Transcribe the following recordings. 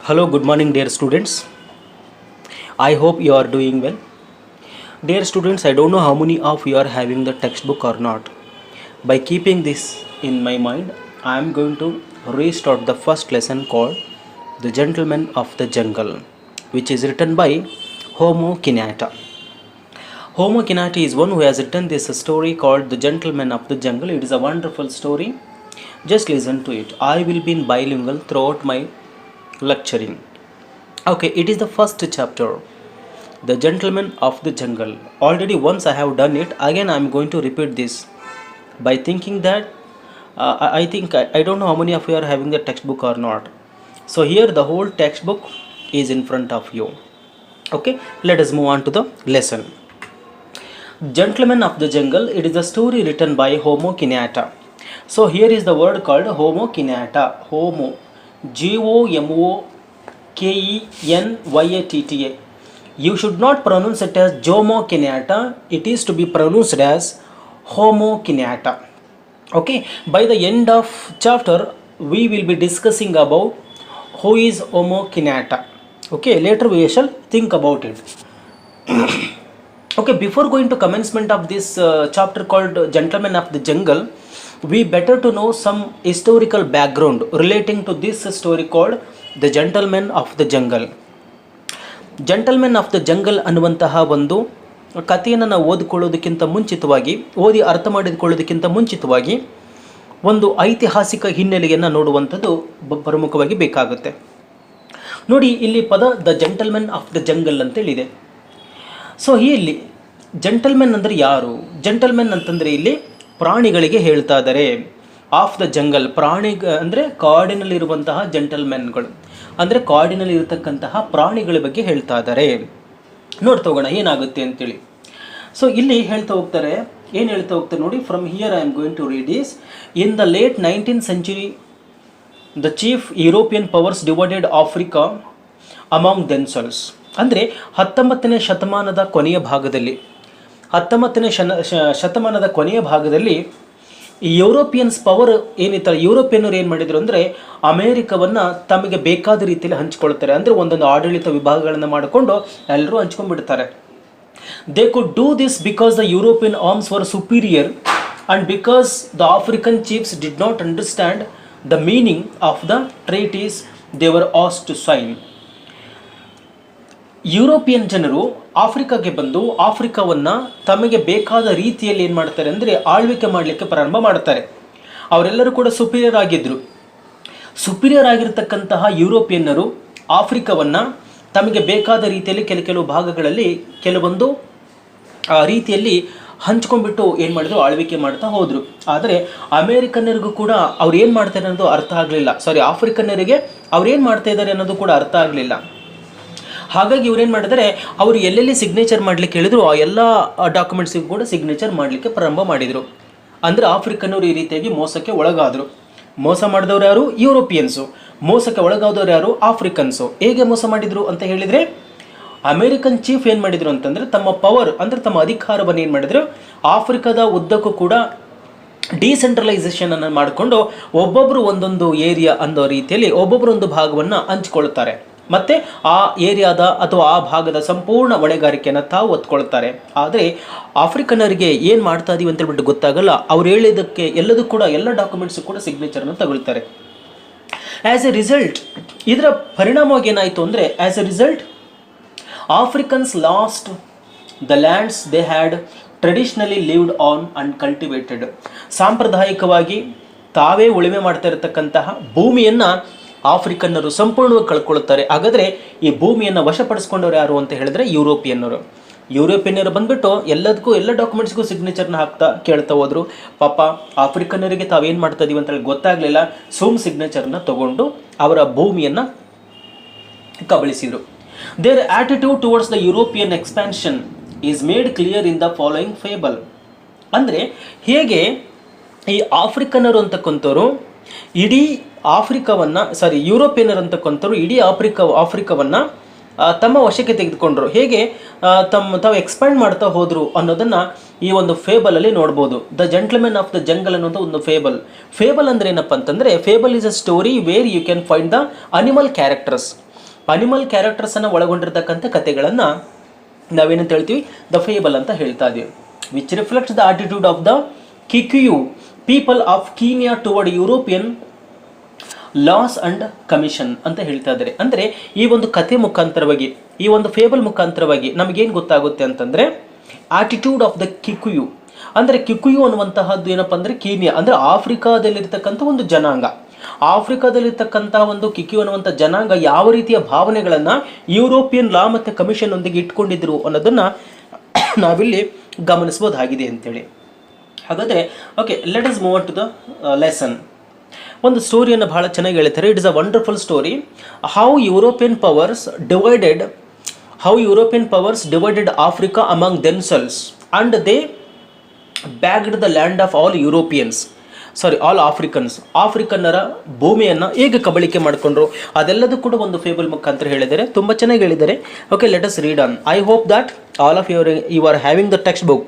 Hello, good morning, dear students. I hope you are doing well. Dear students, I don't know how many of you are having the textbook or not. By keeping this in my mind, I am going to restart the first lesson called The Gentleman of the Jungle, which is written by Homo Kinata. Homo Kinata is one who has written this story called The Gentleman of the Jungle. It is a wonderful story. Just listen to it. I will be in bilingual throughout my lecturing. Okay, it is the first chapter, The Gentleman of the Jungle. Already once I have done it, again I am going to repeat this by thinking that I don't know how many of you are having the textbook or not. So here the whole textbook is in front of you. Okay, let us move on to the lesson. Gentleman of the Jungle, it is a story written by Homo Kinata. So here is the word called Homo Kinata. Homo, G-O-M-O-K-E-N-Y-A-T-T-A. You should not pronounce it as Jomo Kinata. It is to be pronounced as Homo Kinata. Okay, by the end of chapter, we will be discussing about who is Homo Kinata. Okay, later we shall think about it. Okay, before going to commencement of this chapter called Gentleman of the Jungle, we better to know some historical background relating to this story called The Gentleman of the Jungle. Gentlemen of the jungle ಅನ್ನುವಂತಹ ಒಂದು ಕಥೆಯನ್ನು ನಾವು ಓದಿಕೊಳ್ಳೋದಕ್ಕಿಂತ ಮುಂಚಿತವಾಗಿ ಅರ್ಥ ಮಾಡಿಕೊಳ್ಳೋದಕ್ಕಿಂತ ಮುಂಚಿತವಾಗಿ ಒಂದು ಐತಿಹಾಸಿಕ ಹಿನ್ನೆಲೆಯನ್ನು ನೋಡುವಂಥದ್ದು ಪ್ರಮುಖವಾಗಿ ಬೇಕಾಗುತ್ತೆ. ನೋಡಿ, ಇಲ್ಲಿ ಪದ the gentlemen of the jungle ಅಂತೇಳಿದೆ. ಸೊ ಇಲ್ಲಿ ಜಂಟಲ್ಮೆನ್ ಅಂದರೆ ಯಾರು? ಜಂಟಲ್ಮೆನ್ ಅಂತಂದರೆ ಇಲ್ಲಿ ಪ್ರಾಣಿಗಳಿಗೆ ಹೇಳ್ತಾ ಇದ್ದಾರೆ. ಆಫ್ ದ ಜಂಗಲ್, ಪ್ರಾಣಿ ಅಂದರೆ ಕಾಡಿನಲ್ಲಿರುವಂತಹ ಜಂಟಲ್ಮೆನ್ಗಳು, ಅಂದರೆ ಕಾಡಿನಲ್ಲಿ ಇರತಕ್ಕಂತಹ ಪ್ರಾಣಿಗಳ ಬಗ್ಗೆ ಹೇಳ್ತಾ ಇದ್ದಾರೆ. ನೋಡ್ತಾ ಹೋಗೋಣ ಏನಾಗುತ್ತೆ ಅಂತೇಳಿ. ಸೊ ಇಲ್ಲಿ ಹೇಳ್ತಾ ಹೋಗ್ತಾರೆ, ಏನು ಹೇಳ್ತಾ ಹೋಗ್ತಾರೆ ನೋಡಿ. From here I am going to read this. In the late 19th century, the chief European powers divided Africa among themselves. ಅಂದರೆ 19ನೇ ಶತಮಾನದ ಕೊನೆಯ ಭಾಗದಲ್ಲಿ, 19ನೇ ಶತಮಾನದ ಕೊನೆಯ ಭಾಗದಲ್ಲಿ ಈ ಯುರೋಪಿಯನ್ಸ್ ಪವರ್ ಏನಿತ್ತಲ್ಲ, ಯುರೋಪಿಯನ್ನರು ಏನು ಮಾಡಿದರು ಅಂದರೆ ಅಮೇರಿಕವನ್ನು ತಮಗೆ ಬೇಕಾದ ರೀತಿಯಲ್ಲಿ ಹಂಚ್ಕೊಳ್ತಾರೆ. ಅಂದರೆ ಒಂದೊಂದು ಆಡಳಿತ ವಿಭಾಗಗಳನ್ನು ಮಾಡಿಕೊಂಡು ಎಲ್ಲರೂ ಹಂಚ್ಕೊಂಡ್ಬಿಡ್ತಾರೆ. They could do this because the European arms were superior and because the African chiefs did not understand the meaning of the treaties they were asked to sign. European ಜನರು ಆಫ್ರಿಕಾಗೆ ಬಂದು ಆಫ್ರಿಕಾವನ್ನು ತಮಗೆ ಬೇಕಾದ ರೀತಿಯಲ್ಲಿ ಏನು ಮಾಡ್ತಾರೆ ಅಂದರೆ ಆಳ್ವಿಕೆ ಮಾಡಲಿಕ್ಕೆ ಪ್ರಾರಂಭ ಮಾಡ್ತಾರೆ. ಅವರೆಲ್ಲರೂ ಕೂಡ ಸುಪೀರಿಯರ್ ಆಗಿದ್ದರು. ಸುಪೀರಿಯರ್ ಆಗಿರ್ತಕ್ಕಂತಹ ಯುರೋಪಿಯನ್ನರು ಆಫ್ರಿಕಾವನ್ನು ತಮಗೆ ಬೇಕಾದ ರೀತಿಯಲ್ಲಿ ಕೆಲವು ಭಾಗಗಳಲ್ಲಿ ಕೆಲವೊಂದು ರೀತಿಯಲ್ಲಿ ಹಂಚ್ಕೊಂಡ್ಬಿಟ್ಟು ಏನು ಮಾಡಿದ್ರು, ಆಳ್ವಿಕೆ ಮಾಡ್ತಾ ಹೋದರು. ಆದರೆ ಅಮೇರಿಕನ್ನರಿಗೂ ಕೂಡ ಅವ್ರು ಏನು ಮಾಡ್ತಾರೆ ಅನ್ನೋದು ಅರ್ಥ ಆಗಲಿಲ್ಲ. ಆಫ್ರಿಕನ್ನರಿಗೆ ಅವ್ರು ಏನು ಮಾಡ್ತಾ ಇದ್ದಾರೆ ಅನ್ನೋದು ಕೂಡ ಅರ್ಥ ಆಗಲಿಲ್ಲ. ಹಾಗಾಗಿ ಇವ್ರೇನು ಮಾಡಿದರೆ, ಅವರು ಎಲ್ಲೆಲ್ಲಿ ಸಿಗ್ನೇಚರ್ ಮಾಡಲಿಕ್ಕೆ ಹೇಳಿದ್ರು ಆ ಎಲ್ಲ ಡಾಕ್ಯುಮೆಂಟ್ಸಿಗೂ ಕೂಡ ಸಿಗ್ನೇಚರ್ ಮಾಡಲಿಕ್ಕೆ ಪ್ರಾರಂಭ ಮಾಡಿದರು. ಅಂದರೆ ಆಫ್ರಿಕನ್ನರು ಈ ರೀತಿಯಾಗಿ ಮೋಸಕ್ಕೆ ಒಳಗಾದರು. ಮೋಸ ಮಾಡಿದವರು ಯಾರು? ಯುರೋಪಿಯನ್ಸು. ಮೋಸಕ್ಕೆ ಒಳಗಾದವರು ಯಾರು? ಆಫ್ರಿಕನ್ಸು. ಹೇಗೆ ಮೋಸ ಮಾಡಿದರು ಅಂತ ಹೇಳಿದರೆ, ಅಮೇರಿಕನ್ ಚೀಫ್ ಏನು ಮಾಡಿದರು ಅಂತಂದರೆ ತಮ್ಮ ಪವರ್ ಅಂದರೆ ತಮ್ಮ ಅಧಿಕಾರವನ್ನು ಏನು ಮಾಡಿದರು, ಆಫ್ರಿಕಾದ ಉದ್ದಕ್ಕೂ ಕೂಡ ಡಿಸೆಂಟ್ರಲೈಸೇಷನನ್ನು ಮಾಡಿಕೊಂಡು ಒಬ್ಬೊಬ್ಬರು ಒಂದೊಂದು ಏರಿಯಾ ಅನ್ನೋ ರೀತಿಯಲ್ಲಿ ಒಬ್ಬೊಬ್ಬರು ಒಂದು ಭಾಗವನ್ನು ಹಂಚಿಕೊಳ್ತಾರೆ. ಮತ್ತು ಆ ಏರಿಯಾದ ಅಥವಾ ಆ ಭಾಗದ ಸಂಪೂರ್ಣ ಹೊಣೆಗಾರಿಕೆಯನ್ನು ತಾವು ಹೊತ್ಕೊಳ್ತಾರೆ. ಆದರೆ ಆಫ್ರಿಕನ್ನರಿಗೆ ಏನು ಮಾಡ್ತಾ ಇದೀವಿ ಅಂತ ಹೇಳ್ಬಿಟ್ಟು ಗೊತ್ತಾಗಲ್ಲ. ಅವ್ರು ಹೇಳಿದ್ದಕ್ಕೆ ಎಲ್ಲದೂ ಕೂಡ ಎಲ್ಲ ಡಾಕ್ಯುಮೆಂಟ್ಸು ಕೂಡ ಸಿಗ್ನೇಚರನ್ನು ತಗೊಳ್ತಾರೆ. ಆ್ಯಸ್ ಎ ರಿಸಲ್ಟ್, ಇದರ ಪರಿಣಾಮವಾಗಿ ಏನಾಯಿತು ಅಂದರೆ, as a result Africans lost the lands they had traditionally lived on and cultivated. ಸಾಂಪ್ರದಾಯಿಕವಾಗಿ ತಾವೇ ಉಳುಮೆ ಮಾಡ್ತಾ ಇರತಕ್ಕಂತಹ ಭೂಮಿಯನ್ನು ಆಫ್ರಿಕನ್ನರು ಸಂಪೂರ್ಣವಾಗಿ ಕಳ್ಕೊಳ್ತಾರೆ. ಹಾಗಾದರೆ ಈ ಭೂಮಿಯನ್ನು ವಶಪಡಿಸ್ಕೊಂಡವ್ರು ಯಾರು ಅಂತ ಹೇಳಿದ್ರೆ ಯುರೋಪಿಯನ್ನರು. ಯುರೋಪಿಯನ್ನರು ಬಂದ್ಬಿಟ್ಟು ಎಲ್ಲದಕ್ಕೂ ಎಲ್ಲ ಡಾಕ್ಯುಮೆಂಟ್ಸ್ಗೂ ಸಿಗ್ನೇಚರ್ನ ಕೇಳ್ತಾ ಹೋದ್ರು. ಪಾಪ ಆಫ್ರಿಕನ್ನರಿಗೆ ತಾವೇನು ಮಾಡ್ತಾ ಇದೀವಿ ಅಂತ ಹೇಳಿ ಗೊತ್ತಾಗಲಿಲ್ಲ. ಸಿಗ್ನೇಚರ್ನ ತಗೊಂಡು ಅವರ ಭೂಮಿಯನ್ನು ಕಬಳಿಸಿದರು. Their attitude towards the European expansion is made clear in the following fable. ಅಂದರೆ ಹೇಗೆ ಈ ಆಫ್ರಿಕನ್ನರು ಅಂತಕ್ಕಂಥವ್ರು ಇಡೀ ಯುರೋಪಿಯನ್ನರು ಅಂತಕ್ಕಂಥವ್ರು ಇಡೀ ಆಫ್ರಿಕಾವನ್ನು ತಮ್ಮ ವಶಕ್ಕೆ ತೆಗೆದುಕೊಂಡ್ರು, ಹೇಗೆ ತಾವು ಎಕ್ಸ್ಪ್ಯಾಂಡ್ ಮಾಡ್ತಾ ಹೋದರು ಅನ್ನೋದನ್ನು ಈ ಒಂದು ಫೇಬಲಲ್ಲಿ ನೋಡ್ಬೋದು. The gentleman of the jungle ಅನ್ನೋದು ಒಂದು ಫೇಬಲ್. ಫೇಬಲ್ ಅಂದರೆ ಏನಪ್ಪ ಅಂತಂದರೆ, fable is a story where you can find the animal characters. Animal ಕ್ಯಾರೆಕ್ಟರ್ಸನ್ನು ಒಳಗೊಂಡಿರ್ತಕ್ಕಂಥ ಕಥೆಗಳನ್ನು ನಾವೇನಂತ ಹೇಳ್ತೀವಿ, ದ ಫೇಬಲ್ ಅಂತ ಹೇಳ್ತಾ ಇದೀವಿ. Which reflects the attitude of the Kikuyu people of Kenya toward European laws and commission ಅಂತ ಹೇಳ್ತಾ ಇದ್ದಾರೆ. ಅಂದರೆ ಈ ಒಂದು ಕಥೆ ಮುಖಾಂತರವಾಗಿ, ಈ ಒಂದು ಫೇಬಲ್ ಮುಖಾಂತರವಾಗಿ ನಮಗೇನು ಗೊತ್ತಾಗುತ್ತೆ ಅಂತಂದರೆ, ಆಟಿಟ್ಯೂಡ್ ಆಫ್ ದ ಕಿಕ್ಯೂ ಅಂದರೆ ಕಿಕ್ಯೂ ಅನ್ನುವಂತಹದ್ದು ಏನಪ್ಪ ಅಂದರೆ ಕೀನಿಯಾ ಅಂದರೆ ಆಫ್ರಿಕಾದಲ್ಲಿರ್ತಕ್ಕಂಥ ಒಂದು ಜನಾಂಗ. ಆಫ್ರಿಕಾದಲ್ಲಿರ್ತಕ್ಕಂತಹ ಒಂದು ಕಿಕ್ಯೂ ಅನ್ನುವಂಥ ಜನಾಂಗ ಯಾವ ರೀತಿಯ ಭಾವನೆಗಳನ್ನು ಯುರೋಪಿಯನ್ ಲಾ ಮತ್ತು ಕಮಿಷನ್ ಒಂದಿಗೆ ಇಟ್ಕೊಂಡಿದ್ರು ಅನ್ನೋದನ್ನು ನಾವಿಲ್ಲಿ ಗಮನಿಸ್ಬೋದಾಗಿದೆ ಅಂತೇಳಿ. ಹಾಗಾದರೆ okay, let us move to the lesson. ಒಂದು ಸ್ಟೋರಿಯನ್ನು ಬಹಳ ಚೆನ್ನಾಗಿ ಹೇಳ್ತಾರೆ. It is a wonderful story. How European powers divided Africa among themselves and they bagged the land of all Africans. ಆಫ್ರಿಕನ್ನರ ಭೂಮಿಯನ್ನು ಹೇಗೆ ಕಬಳಿಕೆ ಮಾಡಿಕೊಂಡ್ರು ಅದೆಲ್ಲದೂ ಕೂಡ ಒಂದು ಫೇಬಲ್ ಮುಖಾಂತರ ಹೇಳಿದ್ದಾರೆ. ತುಂಬ ಚೆನ್ನಾಗಿ ಹೇಳಿದ್ದಾರೆ. Okay, let us read on. I hope that all of you are having the textbook.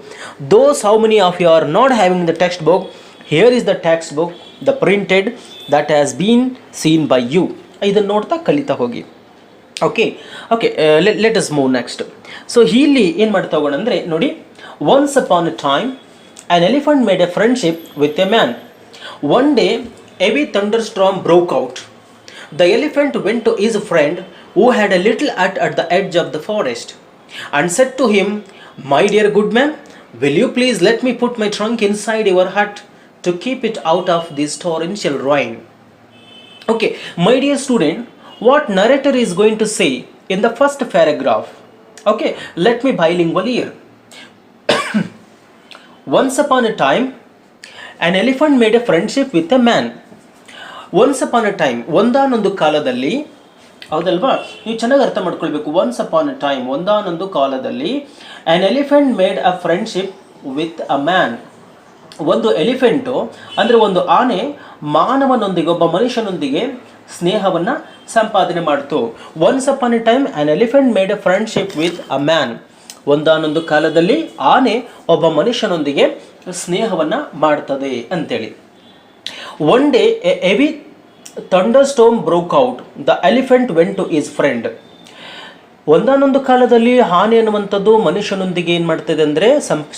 Those how many of you are not having the textbook, here is the textbook, the printed that has been seen by you. ಇದನ್ನು ನೋಡ್ತಾ ಕಲಿತಾ ಹೋಗಿ. Okay, let us move next. So ಇಲ್ಲಿ ಏನು ಮಾಡ್ತಾ ಹೋಗೋಣ ಅಂದರೆ ನೋಡಿ, once upon a time an elephant made a friendship with a man. One day, a heavy thunderstorm broke out. The elephant went to his friend who had a little hut at the edge of the forest and said to him, "My dear good man, will you please let me put my trunk inside your hut to keep it out of this torrential rain?" Okay, my dear student, what narrator is going to say in the first paragraph? Okay, let me bilingual here. Once upon a time, an elephant made a friendship with a man. Once upon a time, ಒಂದಾನೊಂದು ಕಾಲದಲ್ಲಿ, ಹೌದಲ್ವಾ? ನೀವು ಚೆನ್ನಾಗಿ ಅರ್ಥ ಮಾಡ್ಕೊಳ್ಬೇಕು. Once upon a time, ಒಂದಾನೊಂದು ಕಾಲದಲ್ಲಿ, an elephant made a friendship with a man. ಒಂದು ಎಲಿಫೆಂಟು ಅಂದರೆ ಒಂದು ಆನೆ ಮಾನವನೊಂದಿಗೆ, ಒಬ್ಬ ಮನುಷ್ಯನೊಂದಿಗೆ ಸ್ನೇಹವನ್ನು ಸಂಪಾದನೆ ಮಾಡ್ತು. Once upon A time an elephant made a friendship with a man. ಒಂದಾನೊಂದು ಕಾಲದಲ್ಲಿ ಆನೆ ಒಬ್ಬ ಮನುಷ್ಯನೊಂದಿಗೆ ಸ್ನೇಹವನ್ನು ಮಾಡ್ತದೆ ಅಂತೇಳಿ. One day a heavy thunderstorm broke out. The elephant went to his friend. ಒಂದಾನೊಂದು ಕಾಲದಲ್ಲಿ ಆನೆ ಅನ್ನುವಂಥದ್ದು ಮನುಷ್ಯನೊಂದಿಗೆ ಏನು ಮಾಡ್ತದೆ ಅಂದರೆ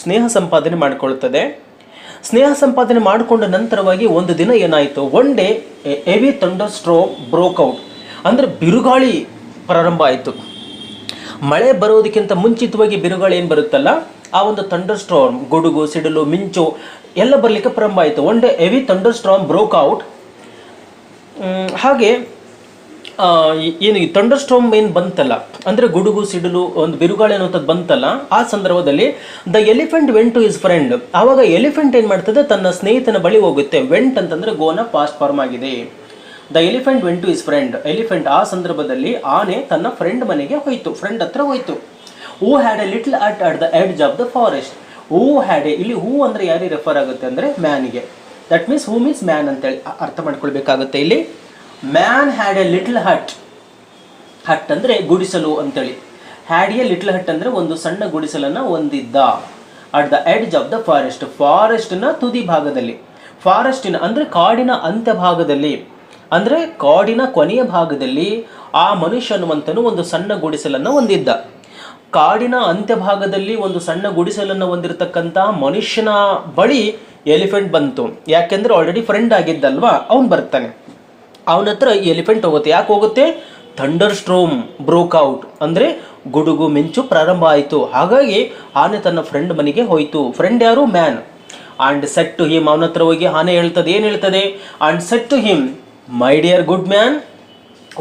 ಸ್ನೇಹ ಸಂಪಾದನೆ ಮಾಡಿಕೊಳ್ತದೆ. ಸ್ನೇಹ ಸಂಪಾದನೆ ಮಾಡಿಕೊಂಡ ನಂತರವಾಗಿ ಒಂದು ದಿನ ಏನಾಯಿತು, one day a heavy thunderstorm broke out ಅಂದರೆ ಬಿರುಗಾಳಿ ಪ್ರಾರಂಭ ಆಯಿತು. ಮಳೆ ಬರೋದಕ್ಕಿಂತ ಮುಂಚಿತವಾಗಿ ಬಿರುಗಾಳಿ ಏನು ಬರುತ್ತಲ್ಲ, ಆ ಒಂದು ಥಂಡರ್ ಸ್ಟಾರ್ಮ್, ಗುಡುಗು, ಸಿಡಿಲು, ಮಿಂಚು ಎಲ್ಲ ಬರಲಿಕ್ಕೆ ಪ್ರಾರಂಭ ಆಯಿತು. One day heavy thunder storm broke out. ಹಾಗೆ ಏನು ಈ ಥಂಡರ್ ಸ್ಟಾರ್ಮ್ ಏನು ಬಂತಲ್ಲ ಅಂದರೆ ಗುಡುಗು, ಸಿಡಿಲು, ಒಂದು ಬಿರುಗಾಳಿ ಅನ್ನೋಂಥದ್ದು ಬಂತಲ್ಲ, ಆ ಸಂದರ್ಭದಲ್ಲಿ the elephant went to his friend. ಆವಾಗ ಎಲಿಫೆಂಟ್ ಏನು ಮಾಡ್ತದೆ, ತನ್ನ ಸ್ನೇಹಿತನ ಬಳಿ ಹೋಗುತ್ತೆ. ವೆಂಟ್ ಅಂತಂದರೆ ಗೋನ ಪಾಸ್ಟ್ ಫಾರ್ಮ್ ಆಗಿದೆ. The elephant went to his friend. Elephant ಆ ಸಂದರ್ಭದಲ್ಲಿ ಆನೆ ತನ್ನ ಫ್ರೆಂಡ್ ಮನೆಗೆ ಹೋಯಿತು, ಫ್ರೆಂಡ್ ಹತ್ರ ಹೋಯಿತು. Who had a little hut at the edge of the forest. Who had a, ಇಲ್ಲಿ ಹೂ ಅಂದರೆ ಯಾರಿಗೆ ರೆಫರ್ ಆಗುತ್ತೆ ಅಂದರೆ ಮ್ಯಾನಿಗೆ. That means who means man ಅಂತೇಳಿ ಅರ್ಥ ಮಾಡ್ಕೊಳ್ಬೇಕಾಗುತ್ತೆ. ಇಲ್ಲಿ man had a little hut. Hut ಅಂದರೆ ಗುಡಿಸಲು ಅಂತೇಳಿ. ಹ್ಯಾಡ್ ಎ ಲಿಟಲ್ ಹಟ್ ಅಂದರೆ ಒಂದು ಸಣ್ಣ ಗುಡಿಸಲನ್ನು ಹೊಂದಿದ್ದ. At the edge of the forest, ಫಾರೆಸ್ಟ್ನ ತುದಿ ಭಾಗದಲ್ಲಿ. ಫಾರೆಸ್ಟಿನ ಅಂದರೆ ಕಾಡಿನ ಅಂತ್ಯ ಭಾಗದಲ್ಲಿ, ಅಂದರೆ ಕಾಡಿನ ಕೊನೆಯ ಭಾಗದಲ್ಲಿ ಆ ಮನುಷ್ಯ ಅನ್ನುವಂಥನು ಒಂದು ಸಣ್ಣ ಗುಡಿಸಲನ್ನು ಹೊಂದಿದ್ದ. ಕಾಡಿನ ಅಂತ್ಯಭಾಗದಲ್ಲಿ ಒಂದು ಸಣ್ಣ ಗುಡಿಸಲನ್ನು ಹೊಂದಿರತಕ್ಕಂಥ ಮನುಷ್ಯನ ಬಳಿ ಎಲಿಫೆಂಟ್ ಬಂತು. ಯಾಕೆಂದರೆ ಆಲ್ರೆಡಿ ಫ್ರೆಂಡ್ ಆಗಿದ್ದಲ್ವಾ, ಅವನು ಬರ್ತಾನೆ. ಅವನ ಹತ್ರ ಈ ಎಲಿಫೆಂಟ್ ಹೋಗುತ್ತೆ. ಯಾಕೆ ಹೋಗುತ್ತೆ? ಥಂಡರ್ ಸ್ಟ್ರೋಮ್ ಬ್ರೋಕ್ ಔಟ್ ಅಂದರೆ ಗುಡುಗು ಮಿಂಚು ಪ್ರಾರಂಭ ಆಯಿತು. ಹಾಗಾಗಿ ಆನೆ ತನ್ನ ಫ್ರೆಂಡ್ ಮನೆಗೆ ಹೋಯಿತು. ಫ್ರೆಂಡ್ ಯಾರು? Man. And said to him, ಅವನ ಹತ್ರ ಹೋಗಿ ಆನೆ ಹೇಳ್ತದೆ, ಏನು ಹೇಳ್ತದೆ? And said to him, my dear good man,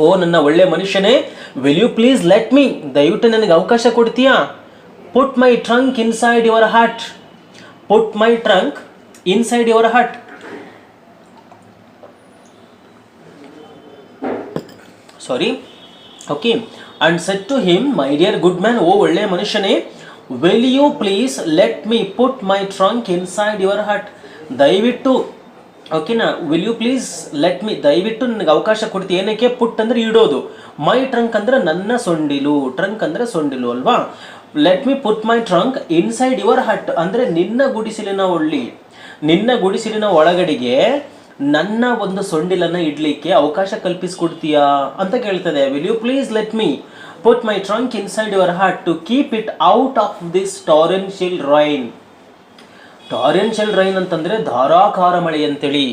ಓ ನನ್ನ ಒಳ್ಳೆ ಮನುಷ್ಯನೇ, will you please let me, ದಯವಿಟ್ಟು ನನಗೆ ಅವಕಾಶ ಕೊಡ್ತೀಯಾ? Put my trunk inside your hut. Put my trunk inside your hut. Sorry, okay. And said to him, my dear good man, ಓ ಒಳ್ಳೆ ಮನುಷ್ಯನೇ, will you please let me put my trunk inside your hut. ದಯವಿಟ್ಟು, ಓಕೆನಾ, will you please let me, ದಯವಿಟ್ಟು ನನಗೆ ಅವಕಾಶ ಕೊಡ್ತೀವಿ. ಏನಕ್ಕೆ? ಪುಟ್ ಅಂದರೆ ಇಡೋದು, ಮೈ ಟ್ರಂಕ್ ಅಂದರೆ ನನ್ನ ಸೊಂಡಿಲು, ಟ್ರಂಕ್ ಅಂದರೆ ಸೊಂಡಿಲು ಅಲ್ವಾ. Let me put my trunk inside your hut ಅಂದರೆ ನಿನ್ನ ಗುಡಿಸಲಿನ ಒಳ್ಳಿ, ನಿನ್ನ ಗುಡಿಸಲಿನ ಒಳಗಡೆಗೆ ನನ್ನ ಒಂದು ಸೊಂಡಿಲನ್ನು ಇಡಲಿಕ್ಕೆ ಅವಕಾಶ ಕಲ್ಪಿಸ್ಕೊಡ್ತೀಯಾ ಅಂತ ಕೇಳ್ತದೆ. Will you please let me put my trunk inside your hut to keep it out of this torrential rain. Torrential rain ಅಂತಂದರೆ ಧಾರಾಕಾರ ಮಳೆ ಅಂತೇಳಿ.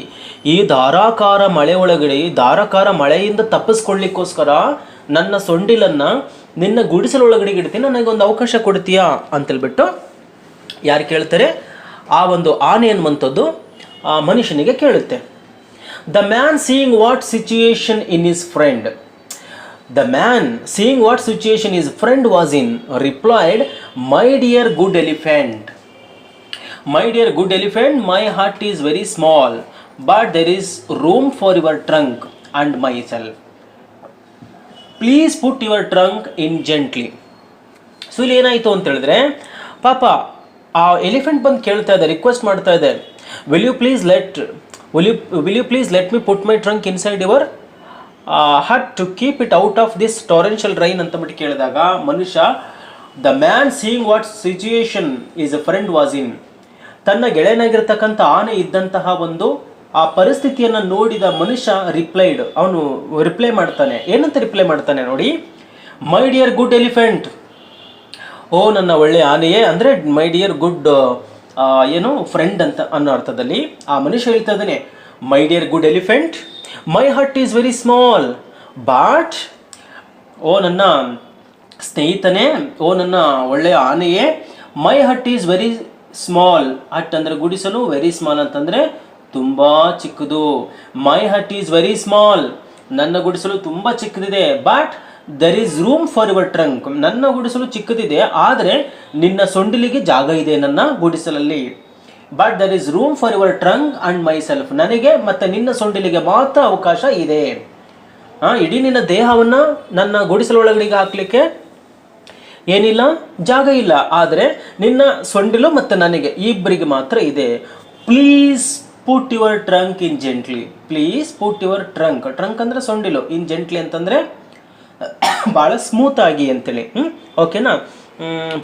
ಈ ಧಾರಾಕಾರ ಮಳೆ ಒಳಗಡೆ, ಧಾರಾಕಾರ ಮಳೆಯಿಂದ ತಪ್ಪಿಸ್ಕೊಳ್ಳಿಕ್ಕೋಸ್ಕರ ನನ್ನ ಸೊಂಡಿಲನ್ನು ನಿನ್ನ ಗುಡಿಸಲೊಳಗಡೆ ಇಡ್ತೀನಿ, ನನಗೊಂದು ಅವಕಾಶ ಕೊಡ್ತೀಯಾ ಅಂತೇಳ್ಬಿಟ್ಟು ಯಾರು ಕೇಳ್ತಾರೆ? ಆ ಒಂದು ಆನೆ ಅನ್ನುವಂಥದ್ದು ಆ ಮನುಷ್ಯನಿಗೆ ಕೇಳುತ್ತೆ. The man seeing what situation in his friend, the man seeing what situation his friend was in replied, my dear good elephant, my dear good elephant, my hut is very small but there is room for your trunk and my self, please put your trunk in gently. So ಇಲ್ಲಿ ಏನಾಯಿತು ಅಂತ ಹೇಳಿದ್ರೆ, ಪಾಪ ಆ elephant ಬಂದು ಕೇಳ್ತಾ ಇದೆ, request ಮಾಡ್ತಾ ಇದೆ, will you please let me put my trunk inside your hut to keep it out of this torrential rain ಅಂತ ಬಿಟ್ಟು ಕೇಳಿದಾಗ ಮನುಷ್ಯ, the man seeing what situation is a friend was in, ತನ್ನ ಗೆಳೆಯನಾಗಿರ್ತಕ್ಕಂಥ ಆನೆ ಇದ್ದಂತಹ ಒಂದು ಆ ಪರಿಸ್ಥಿತಿಯನ್ನು ನೋಡಿದ ಮನುಷ್ಯ ಅವನು ರಿಪ್ಲೈ ಮಾಡ್ತಾನೆ. ಏನಂತ ರಿಪ್ಲೈ ಮಾಡ್ತಾನೆ ನೋಡಿ, ಮೈ ಡಿಯರ್ ಗುಡ್ ಎಲಿಫೆಂಟ್, ಓ ನನ್ನ ಒಳ್ಳೆ ಆನೆಯೇ, ಅಂದರೆ ಮೈ ಡಿಯರ್ ಗುಡ್ ಫ್ರೆಂಡ್ ಅಂತ ಅನ್ನೋ ಅರ್ಥದಲ್ಲಿ ಆ ಮನುಷ್ಯ ಹೇಳ್ತಾ ಇದ್ದಾನೆ, my dear good elephant, my hut is very small but, ಓ ನನ್ನ ಸ್ನೇಹಿತನೇ, ಓ ನನ್ನ ಒಳ್ಳೆಯ ಆನೆಯೇ, my hut is very small, hut ಅಂದರೆ ಗುಡಿಸಲು, ವೆರಿ ಸ್ಮಾಲ್ ಅಂತಂದರೆ ತುಂಬ ಚಿಕ್ಕದು. My hut is very small, ನನ್ನ ಗುಡಿಸಲು ತುಂಬ ಚಿಕ್ಕದಿದೆ, but there is room for your trunk, ನನ್ನ ಗುಡಿಸಲು ಚಿಕ್ಕದಿದೆ ಆದರೆ ನಿನ್ನ ಸೊಂಡಿಲಿಗೆ ಜಾಗ ಇದೆ ನನ್ನ ಗುಡಿಸಲಲ್ಲಿ. But there is room for your trunk and my self, ನನಗೆ ಮತ್ತು ನಿನ್ನ ಸೊಂಡಿಲಿಗೆ ಮಾತ್ರ ಅವಕಾಶ ಇದೆ. ಇಡೀ ನಿನ್ನ ದೇಹವನ್ನು ನನ್ನ ಗುಡಿಸಲೊಳಗಡೆಗೆ ಹಾಕಲಿಕ್ಕೆ ಏನಿಲ್ಲ, ಜಾಗ ಇಲ್ಲ, ಆದರೆ ನಿನ್ನ ಸೊಂಡಿಲು ಮತ್ತು ನನಗೆ ಇಬ್ಬರಿಗೆ ಮಾತ್ರ ಇದೆ. Please put your trunk in gently, please put your trunk, trunk ಅಂದರೆ ಸೊಂಡಿಲು, ಇನ್ ಜೆಂಟ್ಲಿ ಅಂತಂದರೆ ಭಾಳ ಸ್ಮೂತಾಗಿ ಅಂತೇಳಿ, ಓಕೆನಾ,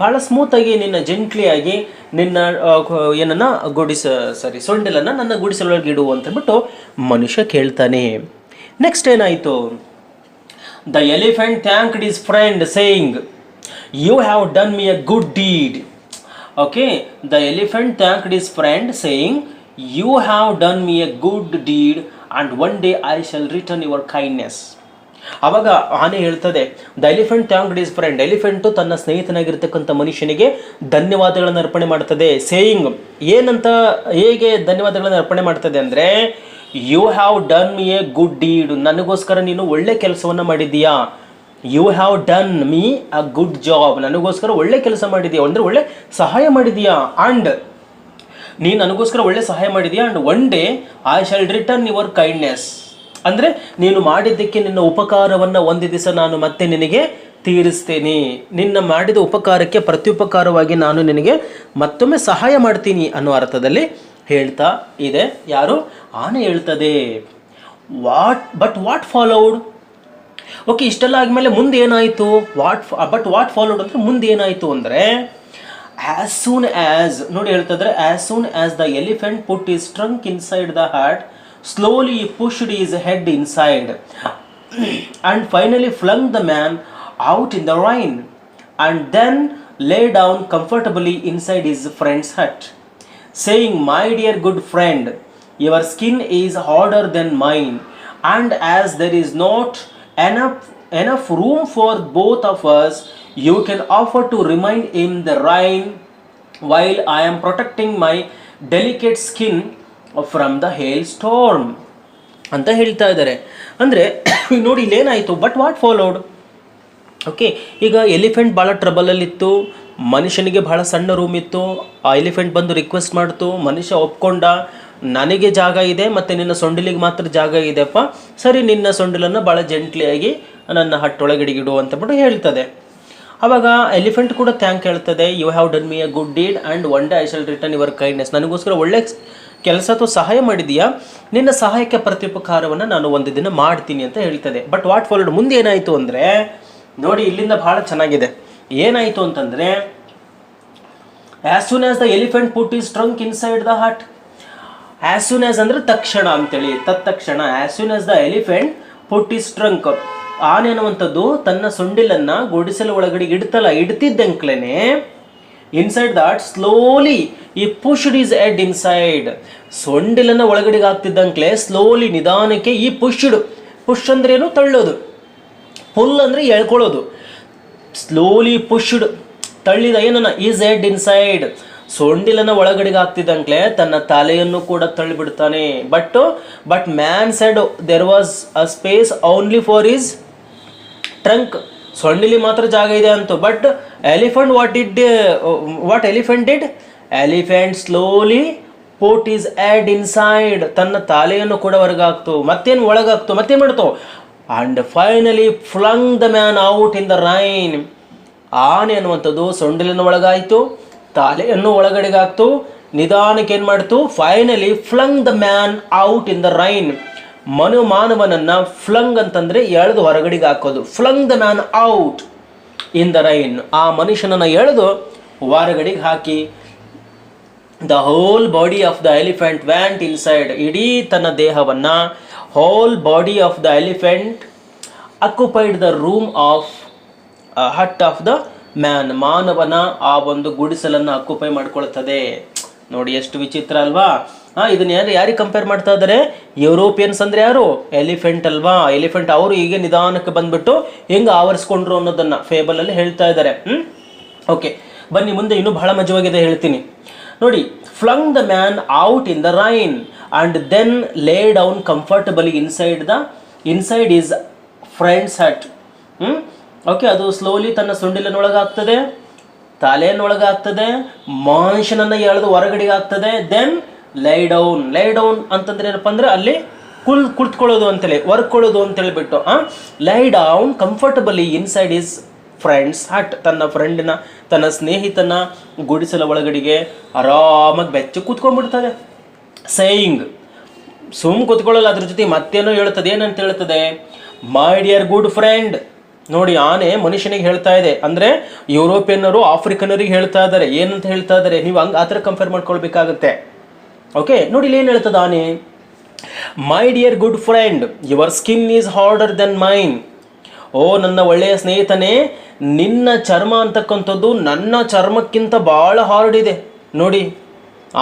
ಭಾಳ ಸ್ಮೂತಾಗಿ ನಿನ್ನ ಜೆಂಟ್ಲಿಯಾಗಿ ನಿನ್ನ ಏನನ್ನ ಸೊಂಡಿಲನ್ನು ನನ್ನ ಗುಡಿಸಲೊಳಗೆ ಇಡು ಅಂತಬಿಟ್ಟು ಮನುಷ್ಯ ಕೇಳ್ತಾನೆ. ನೆಕ್ಸ್ಟ್ ಏನಾಯಿತು? The elephant thanked his friend saying, you have done me a good deed. Okay, the elephant thanked his friend saying, you have done me a good deed and one day I shall return your kindness. ಆವಾಗ ಆನೆ ಹೇಳ್ತದೆ, the elephant thanked his friend, elephant ತನ್ನ ಸ್ನೇಹಿತನಾಗಿರ್ತಕ್ಕಂಥ ಮನುಷ್ಯನಿಗೆ ಧನ್ಯವಾದಗಳನ್ನು ಅರ್ಪಣೆ ಮಾಡ್ತದೆ. Saying ಏನಂತ, ಹೇಗೆ ಧನ್ಯವಾದಗಳನ್ನು ಅರ್ಪಣೆ ಮಾಡ್ತದೆ ಅಂದರೆ, you have done me a good deed, ನನಗೋಸ್ಕರ ನೀನು ಒಳ್ಳೆ ಕೆಲಸವನ್ನು ಮಾಡಿದ್ದೀಯಾ. You have done me a good job, ನನಗೋಸ್ಕರ ಒಳ್ಳೆ ಕೆಲಸ ಮಾಡಿದೀಯಾ, ಅಂದರೆ ಒಳ್ಳೆ ಸಹಾಯ ಮಾಡಿದೀಯಾ. ಆ್ಯಂಡ್ ನೀನು ನನಗೋಸ್ಕರ ಒಳ್ಳೆ ಸಹಾಯ ಮಾಡಿದೀಯಾ. And one day I shall return your kindness, ಅಂದರೆ ನೀನು ಮಾಡಿದ್ದಕ್ಕೆ ನಿನ್ನ ಉಪಕಾರವನ್ನು ಒಂದು ದಿವಸ ನಾನು ಮತ್ತೆ ನಿನಗೆ ತೀರಿಸ್ತೇನೆ. ನಿನ್ನ ಮಾಡಿದ ಉಪಕಾರಕ್ಕೆ ಪ್ರತ್ಯುಪಕಾರವಾಗಿ ನಾನು ನಿನಗೆ ಮತ್ತೊಮ್ಮೆ ಸಹಾಯ ಮಾಡ್ತೀನಿ ಅನ್ನೋ ಅರ್ಥದಲ್ಲಿ ಹೇಳ್ತಾ ಇದೆ. ಯಾರು? ಆನೆ ಹೇಳ್ತದೆ. What followed? ಓಕೆ, ಇಷ್ಟೆಲ್ಲ ಆದಮೇಲೆ ಮುಂದೆ ಏನಾಯಿತು? ವಾಟ್ ಫಾಲೋಡ್ ಅಂದರೆ ಮುಂದೆ ಏನಾಯಿತು ಅಂದರೆ, ಆ್ಯಸ್ ಸೂನ್ ಆ್ಯಸ್, ನೋಡಿ ಹೇಳ್ತಿದ್ರೆ, as soon as the elephant put his trunk inside the hut, slowly he pushed his head inside and finally flung the man out in the rain and then lay down comfortably inside his friend's hut, saying, my dear good friend, your skin is harder than mine, and as there is not enough room for both of us, you can offer to remain in the rain while I am protecting my delicate skin from the he'll storm ಅಂತ ಹೇಳ್ತಾ ಇದ್ದಾರೆ. ಅಂದರೆ ನೋಡಿ ಇಲ್ಲೇನಾಯಿತು, but what followed? Okay, ಈಗ elephant ಭಾಳ ಟ್ರಬಲಲ್ಲಿತ್ತು, ಮನುಷ್ಯನಿಗೆ ಭಾಳ ಸಣ್ಣ ರೂಮ್ ಇತ್ತು. ಆ ಎಲಿಫೆಂಟ್ ಬಂದು ರಿಕ್ವೆಸ್ಟ್ ಮಾಡ್ತು, ಮನುಷ್ಯ ಒಪ್ಕೊಂಡ, ನನಗೆ ಜಾಗ ಇದೆ ಮತ್ತು ನಿನ್ನ ಸೊಂಡಿಲಿಗೆ ಮಾತ್ರ ಜಾಗ ಇದೆಪ್ಪ, ಸರಿ ನಿನ್ನ ಸೊಂಡಿಲನ್ನು ಭಾಳ ಜೆಂಟ್ಲಿಯಾಗಿ ನನ್ನ ಹಟ್ಟೊಳಗಡೆಗಿಡು ಅಂತಬಿಟ್ಟು ಹೇಳ್ತದೆ. ಆವಾಗ ಎಲಿಫೆಂಟ್ ಕೂಡ ಥ್ಯಾಂಕ್ ಹೇಳ್ತದೆ, you have done me a good deed and one day I shall return your kindness, ನನಗೋಸ್ಕರ ಒಳ್ಳೆ ಕೆಲಸ ಅಥವಾ ಸಹಾಯ ಮಾಡಿದೀಯಾ, ನಿನ್ನ ಸಹಾಯಕ್ಕೆ ಪ್ರತ್ಯುಪಕಾರವನ್ನು ನಾನು ಒಂದು ದಿನ ಮಾಡ್ತೀನಿ ಅಂತ ಹೇಳ್ತದೆ. But what followed? ಮುಂದೆ ಏನಾಯಿತು ಅಂದರೆ, ನೋಡಿ ಇಲ್ಲಿಂದ ಭಾಳ ಚೆನ್ನಾಗಿದೆ. ಏನಾಯಿತು ಅಂತಂದರೆ, as soon as the elephant put his trunk inside the hut, as soon as ಅಂದ್ರೆ ತಕ್ಷಣ ಅಂತೇಳಿ, ತಕ್ಷಣ. As soon as the elephant put is trunk, ಆನೆ ಅನ್ನುವಂಥದ್ದು ತನ್ನ ಸೊಂಡಿಲನ್ನ ಗುಡಿಸಲ ಒಳಗಡೆ ಇಡ್ತಿದ್ದಂಕ್ಲೇನೆ ಇನ್ಸೈಡ್ ದಟ್ ಸ್ಲೋಲಿ ಈ ಪುಷ್ಡ್ ಈಸ್ ಎಡ್ ಇನ್ಸೈಡ್, ಸೊಂಡಿಲನ್ನ ಒಳಗಡೆಗೆ ಹಾಕ್ತಿದ್ದಂಕ್ಲೆ ಸ್ಲೋಲಿ ನಿಧಾನಕ್ಕೆ ಈ ಪುಷ್ ಅಂದ್ರೆ ಏನು, ತಳ್ಳೋದು. ಪುಲ್ ಅಂದ್ರೆ ಎಳ್ಕೊಳ್ಳೋದು. ಸ್ಲೋಲಿ ಪುಷ್ಡ್ ತಳ್ಳಿದ ಏನನ್ನ ಈಸ್ ಎಡ್ ಇನ್ಸೈಡ್, ಸೊಂಡಿಲನ್ನ ಒಳಗಡೆಗೆ ಹಾಕ್ತಿದ್ದಂಕ್ಲೆ ತನ್ನ ತಲೆಯನ್ನು ಕೂಡ ತಳ್ಳಿಬಿಡ್ತಾನೆ. But man said there was a space only for his trunk, ಸೊಂಡಿಲಿ ಮಾತ್ರ ಜಾಗ ಇದೆ ಅಂತು. But elephant what elephant did, elephant slowly put his head inside, ತನ್ನ ತಲೆಯನ್ನು ಕೂಡ ಹೊರಗಾಕ್ತು. ಮತ್ತೇನು ಒಳಗಾಕ್ತು, ಮತ್ತೇನು ಮಾಡ್ತು, and finally flung the man out in the rain, ಆನೆ ಅನ್ನುವಂಥದ್ದು ಸೊಂಡಿಲಿನ ಒಳಗಾಯಿತು, ತಲೆಯನ್ನು ಒಳಗಡೆಗಾಕ್ತು, ನಿಧಾನಕ್ಕೆ ಏನು ಮಾಡ್ತು, finally flung the man out in the rain, ಮಾನವನನ್ನ ಫ್ಲಂಗ್ ಅಂತಂದ್ರೆ ಎಳೆದು ಹೊರಗಡೆಗೆ ಹಾಕೋದು, flung the man out in the rain, ಆ ಮನುಷ್ಯನನ್ನ ಎಳೆದು ಹೊರಗಡೆಗೆ ಹಾಕಿ. The whole body of the elephant went inside, ಇಡೀ ತನ್ನ ದೇಹವನ್ನ, whole body of the elephant occupied the room of hut of the man, ಮಾನವನ ಆ ಒಂದು ಗುಡಿಸಲನ್ನು ಅಕ್ಯುಪೈ ಮಾಡ್ಕೊಳ್ತದೆ. ನೋಡಿ ಎಷ್ಟು ವಿಚಿತ್ರ ಅಲ್ವಾ. ಇದನ್ನ ಯಾರಿಗೆ ಕಂಪೇರ್ ಮಾಡ್ತಾ ಇದ್ದಾರೆ, ಯುರೋಪಿಯನ್ಸ್ ಅಂದ್ರೆ ಯಾರು, ಎಲಿಫೆಂಟ್ ಅಲ್ವಾ. ಎಲಿಫೆಂಟ್ ಅವರು ಹೀಗೆ ನಿಧಾನಕ್ಕೆ ಬಂದ್ಬಿಟ್ಟು ಹೆಂಗೆ ಆವರಿಸ್ಕೊಂಡ್ರು ಅನ್ನೋದನ್ನ ಫೇಬಲ್ ಅಲ್ಲಿ ಹೇಳ್ತಾ ಇದ್ದಾರೆ. ಓಕೆ, ಬನ್ನಿ ಮುಂದೆ ಇನ್ನೂ ಬಹಳ ಮಜವಾಗಿದೆ ಹೇಳ್ತೀನಿ ನೋಡಿ. Flung the man out in the rain and then lay down comfortably inside his friend's hut. Okay, ಅದು ಸ್ಲೋಲಿ ತನ್ನ ಸೊಂಡಿಲನ್ನೊಳಗಾಗ್ತದೆ, ತಲೆಯನ್ನೊಳಗಾಗ್ತದೆ, ಮನುಷ್ಯನನ್ನ ಎಳೆದು ಹೊರಗಡೆಗೆ ಆಗ್ತದೆ. ದೆನ್ ಲೈ ಡೌನ್ ಅಂತಂದ್ರೆ ಏನಪ್ಪ ಅಂದ್ರೆ ಅಲ್ಲಿ ಕುಳಿತುಕೊಳ್ಳೋದು ಅಂತೇಳಿ, ವರ್ಕೊಳ್ಳೋದು ಅಂತ ಹೇಳ್ಬಿಟ್ಟು, lie down comfortably inside his friend's hut, ತನ್ನ ಸ್ನೇಹಿತನ ಗುಡಿಸಲ ಒಳಗಡೆಗೆ ಆರಾಮಾಗಿ ಬೆಚ್ಚ ಕೂತ್ಕೊಂಡ್ಬಿಡ್ತದೆ. ಸೇಯಿಂಗ್, ಕೂತ್ಕೊಳ್ಳಲ್ಲ, ಅದ್ರ ಜೊತೆ ಮತ್ತೇನೋ ಹೇಳ್ತದೆ. ಏನಂತ ಹೇಳ್ತದೆ, ಮೈ ಡಿಯರ್ ಗುಡ್ ಫ್ರೆಂಡ್. ನೋಡಿ, ಆನೆ ಮನುಷ್ಯನಿಗೆ ಹೇಳ್ತಾ ಇದೆ, ಅಂದ್ರೆ ಯುರೋಪಿಯನ್ನರು ಆಫ್ರಿಕನರಿಗೆ ಹೇಳ್ತಾ ಇದ್ದಾರೆ. ಏನಂತ ಹೇಳ್ತಾ ಇದ್ದಾರೆ, ನೀವು ಆ ಥರ ಕಂಪೇರ್ ಮಾಡ್ಕೊಳ್ಬೇಕಾಗತ್ತೆ. ಓಕೆ, ನೋಡಿ ಇಲ್ಲಿ ಏನು ಹೇಳ್ತದ ಆನೆ, my dear good friend your skin is harder than mine. ಓ ನನ್ನ ಒಳ್ಳೆಯ ಸ್ನೇಹಿತನೇ, ನಿನ್ನ ಚರ್ಮ ಅಂತಕ್ಕಂಥದ್ದು ನನ್ನ ಚರ್ಮಕ್ಕಿಂತ ಭಾಳ ಹಾರ್ಡ್ ಇದೆ. ನೋಡಿ,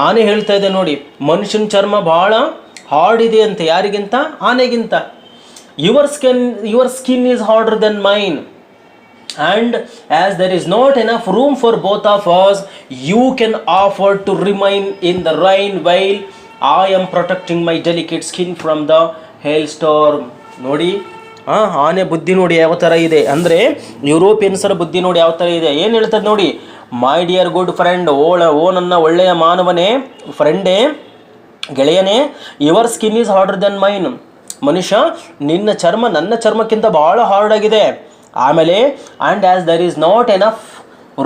ಆನೆ ಹೇಳ್ತಾ ಇದೆ ನೋಡಿ, ಮನುಷ್ಯನ ಚರ್ಮ ಭಾಳ ಹಾರ್ಡ್ ಇದೆ ಅಂತ. ಯಾರಿಗಿಂತ, ಆನೆಗಿಂತ. Your skin is harder than mine and as there is not enough room for both of us, you can offer to remain in the rain while I am protecting my delicate skin from the hailstorm. ನೋಡಿ, ಆನೆ ಬುದ್ಧಿ ನೋಡಿ ಯಾವ ಥರ ಇದೆ ಅಂದರೆ, ಯುರೋಪಿಯನ್ಸರ ಬುದ್ಧಿ ನೋಡಿ ಯಾವ ಥರ ಇದೆ. ಏನು ಹೇಳ್ತದೆ ನೋಡಿ, ಮೈ ಡಿಯರ್ ಗುಡ್ ಫ್ರೆಂಡ್, ಓ ನನ್ನ ಒಳ್ಳೆಯ ಮಾನವನೇ, ಫ್ರೆಂಡೇ, ಗೆಳೆಯನೇ, your skin is harder than mine. ಮನುಷ್ಯ, ನಿನ್ನ ಚರ್ಮ ನನ್ನ ಚರ್ಮಕ್ಕಿಂತ ಭಾಳ ಹಾರ್ಡ್ ಆಗಿದೆ. ಆಮೇಲೆ and as there is not enough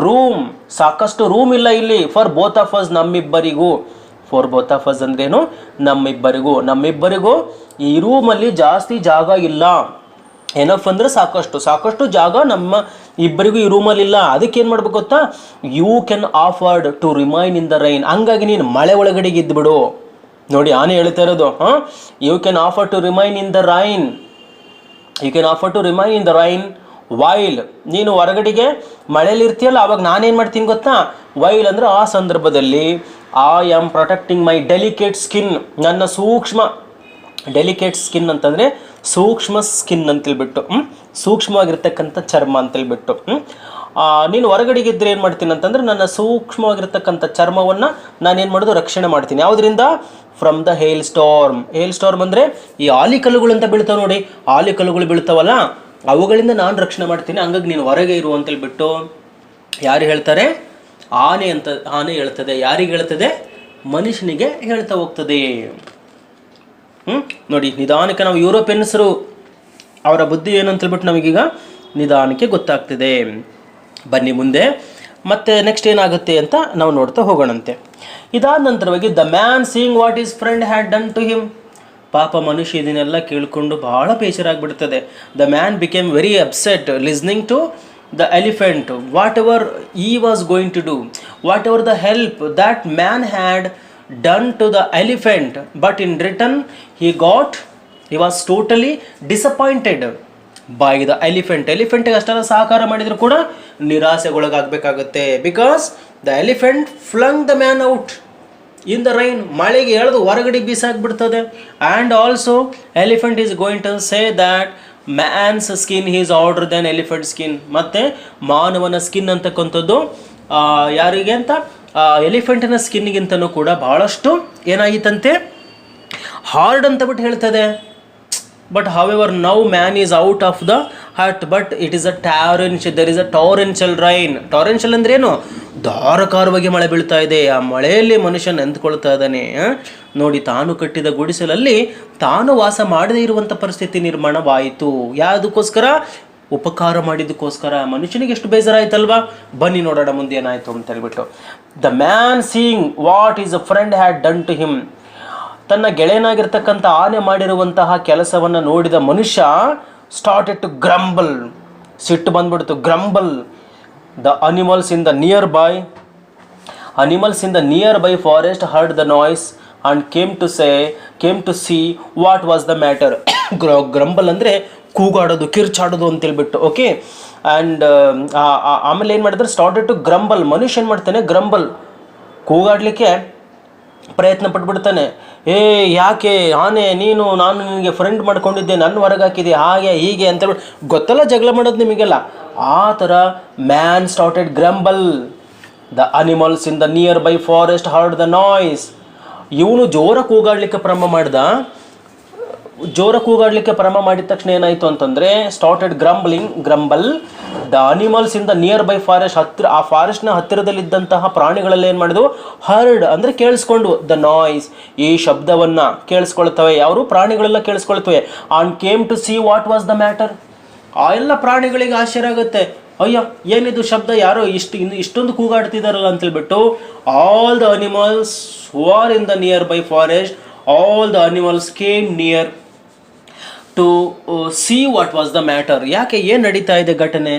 room, ಸಾಕಷ್ಟು ರೂಮ್ ಇಲ್ಲ ಇಲ್ಲಿ, ಫಾರ್ ಬೋತ್ ಆಫ್ ಅಸ್, ನಮ್ಮಿಬ್ಬರಿಗೂ. ಫಾರ್ ಬೋತ್ ಆಫ್ ಅಸ್ ಅಂದ್ರೇನು, ನಮ್ಮಿಬ್ಬರಿಗೂ ಈ ರೂಮಲ್ಲಿ ಜಾಸ್ತಿ ಜಾಗ ಇಲ್ಲ. ಎನಫ್ ಅಂದರೆ ಸಾಕಷ್ಟು ಜಾಗ ನಮ್ಮ ಇಬ್ಬರಿಗೂ ಈ ರೂಮಲ್ಲಿ ಇಲ್ಲ. ಅದಕ್ಕೆ ಏನು ಮಾಡ್ಬೇಕು ಗೊತ್ತಾ, you can afford to remain in the rain. ಹಂಗಾಗಿ ನೀನು ಮಳೆ ಒಳಗಡೆಗೆ ಇದ್ದುಬಿಡು. ನೋಡಿ, ಆನೆ ಹೇಳ್ತಾ ಇರೋದು, you can afford to remain in the rain while. ನೀನು ಹೊರಗಡೆಗೆ ಮಳೆಯಲ್ಲಿ ಇರ್ತೀಯಲ್ಲ, ಅವಾಗ ನಾನೇನು ಮಾಡ್ತೀನಿ ಗೊತ್ತಾ, ವೈಲ್ ಅಂದರೆ ಆ ಸಂದರ್ಭದಲ್ಲಿ, I am protecting my delicate skin, ನನ್ನ ಡೆಲಿಕೇಟ್ ಸ್ಕಿನ್ ಅಂತಂದರೆ ಸೂಕ್ಷ್ಮ ಸ್ಕಿನ್ ಅಂತೇಳ್ಬಿಟ್ಟು, ಸೂಕ್ಷ್ಮವಾಗಿರ್ತಕ್ಕಂಥ ಚರ್ಮ ಅಂತೇಳ್ಬಿಟ್ಟು. ನೀನು ಹೊರಗಡೆಗಿದ್ದರೆ ಏನು ಮಾಡ್ತೀನಿ ಅಂತಂದರೆ, ನನ್ನ ಸೂಕ್ಷ್ಮವಾಗಿರ್ತಕ್ಕಂಥ ಚರ್ಮವನ್ನು ನಾನೇನು ಮಾಡೋದು, ರಕ್ಷಣೆ ಮಾಡ್ತೀನಿ. ಯಾವುದರಿಂದ, ಫ್ರಮ್ ದ ಹೇಲ್ ಸ್ಟಾರ್ಮ್ ಅಂದರೆ ಈ ಆಲಿಕಲ್ಲುಗಳು ಅಂತ ಬೀಳ್ತಾವೆ ನೋಡಿ, ಆಲಿಕಲ್ಲುಗಳು ಬೀಳ್ತಾವಲ್ಲ, ಅವುಗಳಿಂದ ನಾನು ರಕ್ಷಣೆ ಮಾಡ್ತೀನಿ. ಹಂಗಾಗಿ ನೀನು ಹೊರಗೆ ಇರು ಅಂತೇಳ್ಬಿಟ್ಟು ಯಾರು ಹೇಳ್ತಾರೆ, ಆನೆ ಹೇಳ್ತದೆ. ಯಾರಿಗೆ ಹೇಳ್ತದೆ, ಮನುಷ್ಯನಿಗೆ ಹೇಳ್ತಾ ಹೋಗ್ತದೆ. ನೋಡಿ, ನಿಧಾನಕ್ಕೆ ನಾವು ಯುರೋಪಿಯನ್ಸರು ಅವರ ಬುದ್ಧಿ ಏನು ಅಂತೇಳ್ಬಿಟ್ಟು ನಮಗೀಗ ನಿಧಾನಕ್ಕೆ ಗೊತ್ತಾಗ್ತಿದೆ. ಬನ್ನಿ ಮುಂದೆ ಮತ್ತೆ ನೆಕ್ಸ್ಟ್ ಏನಾಗುತ್ತೆ ಅಂತ ನಾವು ನೋಡ್ತಾ ಹೋಗೋಣಂತೆ. ಇದಾದ ನಂತರವಾಗಿ the man seeing what his friend had done to him. ಪಾಪ ಮನುಷ್ಯ ಇದನ್ನೆಲ್ಲ ಕೇಳಿಕೊಂಡು ಬಹಳ ಬೇಜಾರಾಗ್ಬಿಡ್ತದೆ. The man became very upset listening to the elephant whatever he was going to do, whatever the help that man had done to the elephant, but in return he was totally disappointed by the elephant. ಎಲಿಫೆಂಟ್ಗೆ ಅಷ್ಟೆಲ್ಲ ಸಹಕಾರ ಮಾಡಿದ್ರು ಕೂಡ ನಿರಾಸೆಗೊಳಗಾಗಬೇಕಾಗುತ್ತೆ. Because the elephant flung the man out in the rain. ಮಳೆಗೆ ಎಳೆದು ಹೊರಗಡೆ ಬೀಸಾಕ್ಬಿಡ್ತದೆ. And also elephant is going to say that man's skin is harder than elephant skin. ಮತ್ತು ಮಾನವನ ಸ್ಕಿನ್ ಅಂತಕ್ಕಂಥದ್ದು ಯಾರಿಗೆ ಅಂತ ಎಲಿಫೆಂಟಿನ ಸ್ಕಿನ್ಗಿಂತನೂ ಕೂಡ ಬಹಳಷ್ಟು ಏನಾಗಿತ್ತಂತೆ, ಹಾರ್ಡ್ ಅಂತ ಬಿಟ್ಟು ಹೇಳ್ತದೆ. But however now man is out of the hut, but it is a torrential, there is a torrential rain. Torrential ಅಂದ್ರೆ ಏನು? ಧಾರಾಕಾರವಾಗಿ ಮಳೆ ಬೀಳ್ತಾ ಇದೆ. ಆ ಮಳೆಯಲ್ಲಿ ಮನುಷ್ಯ ನೆಂದ್ಕೊಳ್ತಾ ಇದ್ದಾನೆ. ನೋಡಿ, ತಾನು ಕಟ್ಟಿದ ಗುಡಿಸಲಲ್ಲಿ ತಾನು ವಾಸ ಮಾಡದೇ ಇರುವಂಥ ಪರಿಸ್ಥಿತಿ ನಿರ್ಮಾಣವಾಯಿತು. ಯಾವುದಕ್ಕೋಸ್ಕರ? ಉಪಕಾರ ಮಾಡಿದ್ದಕ್ಕೋಸ್ಕರ. ಮನುಷ್ಯನಿಗೆ ಎಷ್ಟು ಬೇಜಾರಾಯ್ತಲ್ವಾ? ಬನ್ನಿ ನೋಡೋಣ ಮುಂದೆ ಏನಾಯಿತು ಅಂತ ಹೇಳ್ಬಿಟ್ಟು. The man seeing what is a friend had done to him. ತನ್ನ ಗೆಳೆಯನಾಗಿರ್ತಕ್ಕಂಥ ಆನೆ ಮಾಡಿರುವಂತಹ ಕೆಲಸವನ್ನು ನೋಡಿದ ಮನುಷ್ಯ ಸ್ಟಾರ್ಟೆಡ್ ಟು ಗ್ರಂಬಲ್. ಸಿಟ್ಟು ಬಂದ್ಬಿಡ್ತು. Grumble. The animals in the nearby forest heard the noise and came to see what was the matter. Grumble ಅಂದರೆ ಕೂಗಾಡೋದು, ಕಿರ್ಚಾಡೋದು ಅಂತೇಳ್ಬಿಟ್ಟು. ಓಕೆ. ಆ್ಯಂಡ್ ಆಮೇಲೆ ಏನು ಮಾಡಿದ್ರೆ, ಸ್ಟಾರ್ಟೆಡ್ ಟು ಗ್ರಂಬಲ್. ಮನುಷ್ಯ ಏನು ಮಾಡ್ತಾನೆ? ಗ್ರಂಬಲ್, ಕೂಗಾಡಲಿಕ್ಕೆ ಪ್ರಯತ್ನ ಪಟ್ಬಿಡ್ತಾನೆ. ಯಾಕೆ ಆನೆ, ನಾನು ನಿನಗೆ ಫ್ರೆಂಡ್ ಮಾಡ್ಕೊಂಡಿದ್ದೆ, ನನ್ನ ಹೊರಗೆ ಹಾಕಿದೆ, ಹಾಗೆ ಹೀಗೆ ಅಂತೇಳ್ಬಿಟ್ಟು. ಗೊತ್ತಲ್ಲ ಜಗಳ ಮಾಡೋದು ನಿಮಗೆಲ್ಲ. ಆ ಥರ man started grumble. The animals in the nearby forest heard the noise. ಇವನು ಜೋರ ಕೂಗಾಡ್ಲಿಕ್ಕೆ ಪ್ರಾರಂಭ ಮಾಡಿದ ತಕ್ಷಣ ಏನಾಯಿತು ಅಂತಂದರೆ, started grumble. The animals in the nearby forest, ಆ ಫಾರೆಸ್ಟ್ನ ಹತ್ತಿರದಲ್ಲಿದ್ದಂತಹ ಪ್ರಾಣಿಗಳೆಲ್ಲ ಏನು ಮಾಡಿದ್ವು? ಹರ್ಡ್ ಅಂದರೆ ಕೇಳಿಸ್ಕೊಂಡು. ದ ನಾಯ್ಸ್, ಈ ಶಬ್ದವನ್ನು ಕೇಳಿಸ್ಕೊಳ್ತವೆ. ಯಾರು? ಪ್ರಾಣಿಗಳೆಲ್ಲ ಕೇಳಿಸ್ಕೊಳ್ತವೆ. And came to see what was the matter. ಆ ಎಲ್ಲ ಪ್ರಾಣಿಗಳಿಗೆ ಆಶ್ಚರ್ಯ ಆಗುತ್ತೆ. ಅಯ್ಯ, ಏನಿದು ಶಬ್ದ? ಯಾರೋ ಇಷ್ಟೊಂದು ಕೂಗಾಡ್ತಿದಾರಲ್ಲ ಅಂತೇಳ್ಬಿಟ್ಟು. All the animals who are in the nearby forest, all the animals came near to see what was the matter. ಯಾಕೆ, ಏನು ನಡೀತಾ ಇದೆ ಘಟನೆ,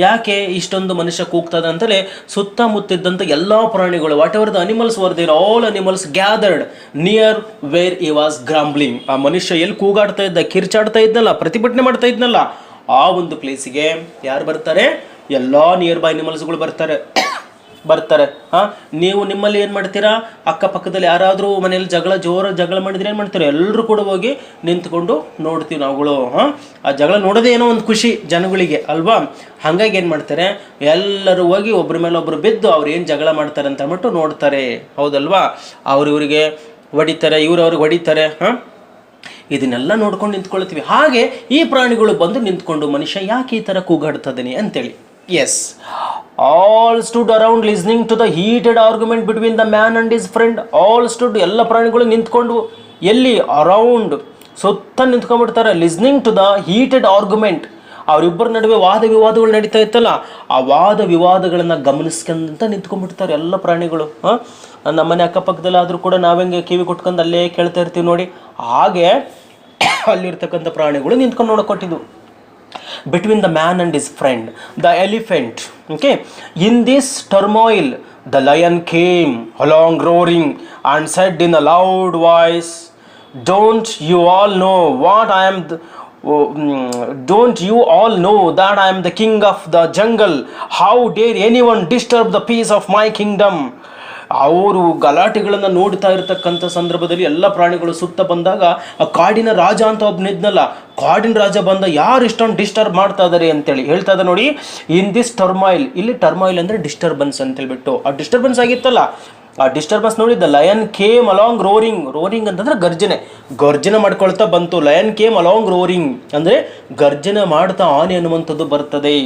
ಯಾಕೆ ಇಷ್ಟೊಂದು ಮನುಷ್ಯ ಕೂಗ್ತದೆ ಅಂತಲೇ ಸುತ್ತಮುತ್ತಿದ್ದಂಥ ಎಲ್ಲ ಪ್ರಾಣಿಗಳು, whatever the animals were there, all animals gathered near where he was grumbling. ಆ ಮನುಷ್ಯ ಎಲ್ಲಿ ಕೂಗಾಡ್ತಾ ಇದ್ದ, ಕಿರ್ಚಾಡ್ತಾ ಇದ್ನಲ್ಲ, ಪ್ರತಿಭಟನೆ ಮಾಡ್ತಾ ಇದ್ನಲ್ಲ, ಆ ಒಂದು ಪ್ಲೇಸಿಗೆ ಯಾರು ಬರ್ತಾರೆ? ಎಲ್ಲ ನಿಯರ್ ಬೈ ಅನಿಮಲ್ಸ್ಗಳು ಬರ್ತಾರೆ. ನೀವು ನಿಮ್ಮಲ್ಲಿ ಏನು ಮಾಡ್ತೀರಾ? ಅಕ್ಕಪಕ್ಕದಲ್ಲಿ ಯಾರಾದರೂ ಮನೆಯಲ್ಲಿ ಜಗಳ ಮಾಡಿದ್ರೆ ಏನು ಮಾಡ್ತೀರಾ? ಎಲ್ಲರೂ ಕೂಡ ಹೋಗಿ ನಿಂತ್ಕೊಂಡು ನೋಡ್ತೀವಿ ನಾವುಗಳು. ಆ ಜಗಳ ನೋಡೋದೇ ಏನೋ ಒಂದು ಖುಷಿ ಜನಗಳಿಗೆ ಅಲ್ವಾ? ಹಾಗಾಗಿ ಏನು ಮಾಡ್ತಾರೆ? ಎಲ್ಲರೂ ಹೋಗಿ ಒಬ್ಬರ ಮೇಲೆ ಒಬ್ಬರು ಬಿದ್ದು ಅವ್ರು ಏನು ಜಗಳ ಮಾಡ್ತಾರೆ ಅಂತ ಅಂದ್ಬಿಟ್ಟು ನೋಡ್ತಾರೆ. ಹೌದಲ್ವಾ? ಇವರಿಗೆ ಹೊಡಿತಾರೆ, ಅವ್ರಿಗೆ ಹೊಡಿತಾರೆ. ಇದನ್ನೆಲ್ಲ ನೋಡ್ಕೊಂಡು ನಿಂತ್ಕೊಳ್ತೀವಿ. ಹಾಗೆ ಈ ಪ್ರಾಣಿಗಳು ಬಂದು ನಿಂತ್ಕೊಂಡು ಮನುಷ್ಯ ಯಾಕೆ ಈ ಥರ ಕೂಗಾಡ್ತದನೆ ಅಂತೇಳಿ. As, all stood around listening to the heated argument between the man and his friend. All stood, ಎಲ್ಲ ಪ್ರಾಣಿಗಳು ನಿಂತ್ಕೊಂಡು. ಎಲ್ಲಿ? ಅರೌಂಡ್, ಸುತ್ತ ನಿಂತ್ಕೊಂಡ್ಬಿಡ್ತಾರೆ. Listening to the heated argument. ಅವರಿಬ್ಬರ ನಡುವೆ ವಾದ ವಿವಾದಗಳು ನಡೀತಾ ಇತ್ತಲ್ಲ, ಆ ವಾದ ವಿವಾದಗಳನ್ನು ಗಮನಿಸ್ಕೊಂತ ನಿಂತ್ಕೊಂಡ್ಬಿಡ್ತಾರೆ ಎಲ್ಲ ಪ್ರಾಣಿಗಳು. ನಮ್ಮನೆ ಅಕ್ಕಪಕ್ಕದಲ್ಲಾದರೂ ಕೂಡ ನಾವೆಂಗೆ ಕಿವಿ ಕೊಟ್ಕೊಂಡು ಅಲ್ಲೇ ಕೇಳ್ತಾ ಇರ್ತೀವಿ ನೋಡಿ, ಹಾಗೆ ಅಲ್ಲಿರ್ತಕ್ಕಂಥ ಪ್ರಾಣಿಗಳು ನಿಂತ್ಕೊಂಡು ನೋಡಕೊಟ್ಟಿದ್ವು. Between the man and his friend, the elephant. Okay, in this turmoil, the lion came along roaring and said in a loud voice, don't you all know that I am the king of the jungle? How dare anyone disturb the peace of my kingdom? ಅವರು ಗಲಾಟೆಗಳನ್ನು ನೋಡ್ತಾ ಇರತಕ್ಕಂಥ ಸಂದರ್ಭದಲ್ಲಿ ಎಲ್ಲ ಪ್ರಾಣಿಗಳು ಸುತ್ತ ಬಂದಾಗ, ಆ ಕಾಡಿನ ರಾಜ ಅಂತ ಒಬ್ಬನಿದ್ನಲ್ಲ, ಕಾಡಿನ ರಾಜ ಬಂದ, ಯಾರು ಇಷ್ಟೊಂದು ಡಿಸ್ಟರ್ಬ್ ಮಾಡ್ತಾ ಇದ್ದಾರೆ ಅಂತೇಳಿ ಹೇಳ್ತಾ ಇದ್ದ ನೋಡಿ. ಇನ್ ದಿಸ್ ಟರ್ಮಾಯಿಲ್, ಇಲ್ಲಿ ಟರ್ಮಾಯಿಲ್ ಅಂದರೆ ಡಿಸ್ಟರ್ಬೆನ್ಸ್ ಅಂತೇಳ್ಬಿಟ್ಟು, ಆ ಡಿಸ್ಟರ್ಬೆನ್ಸ್ ಆಗಿತ್ತಲ್ಲ, ಆ ಡಿಸ್ಟರ್ಬೆನ್ಸ್ ನೋಡಿ. The lion came along roaring ಅಂತಂದ್ರೆ ಗರ್ಜನೆ ಮಾಡ್ಕೊಳ್ತಾ ಬಂತು. ಲಯನ್ ಕೇಮ್ ಅಲಾಂಗ್ ರೋರಿಂಗ್ ಅಂದರೆ ಗರ್ಜನೆ ಮಾಡ್ತಾ ಆನೆ ಅನ್ನುವಂಥದ್ದು ಬರ್ತದೆ.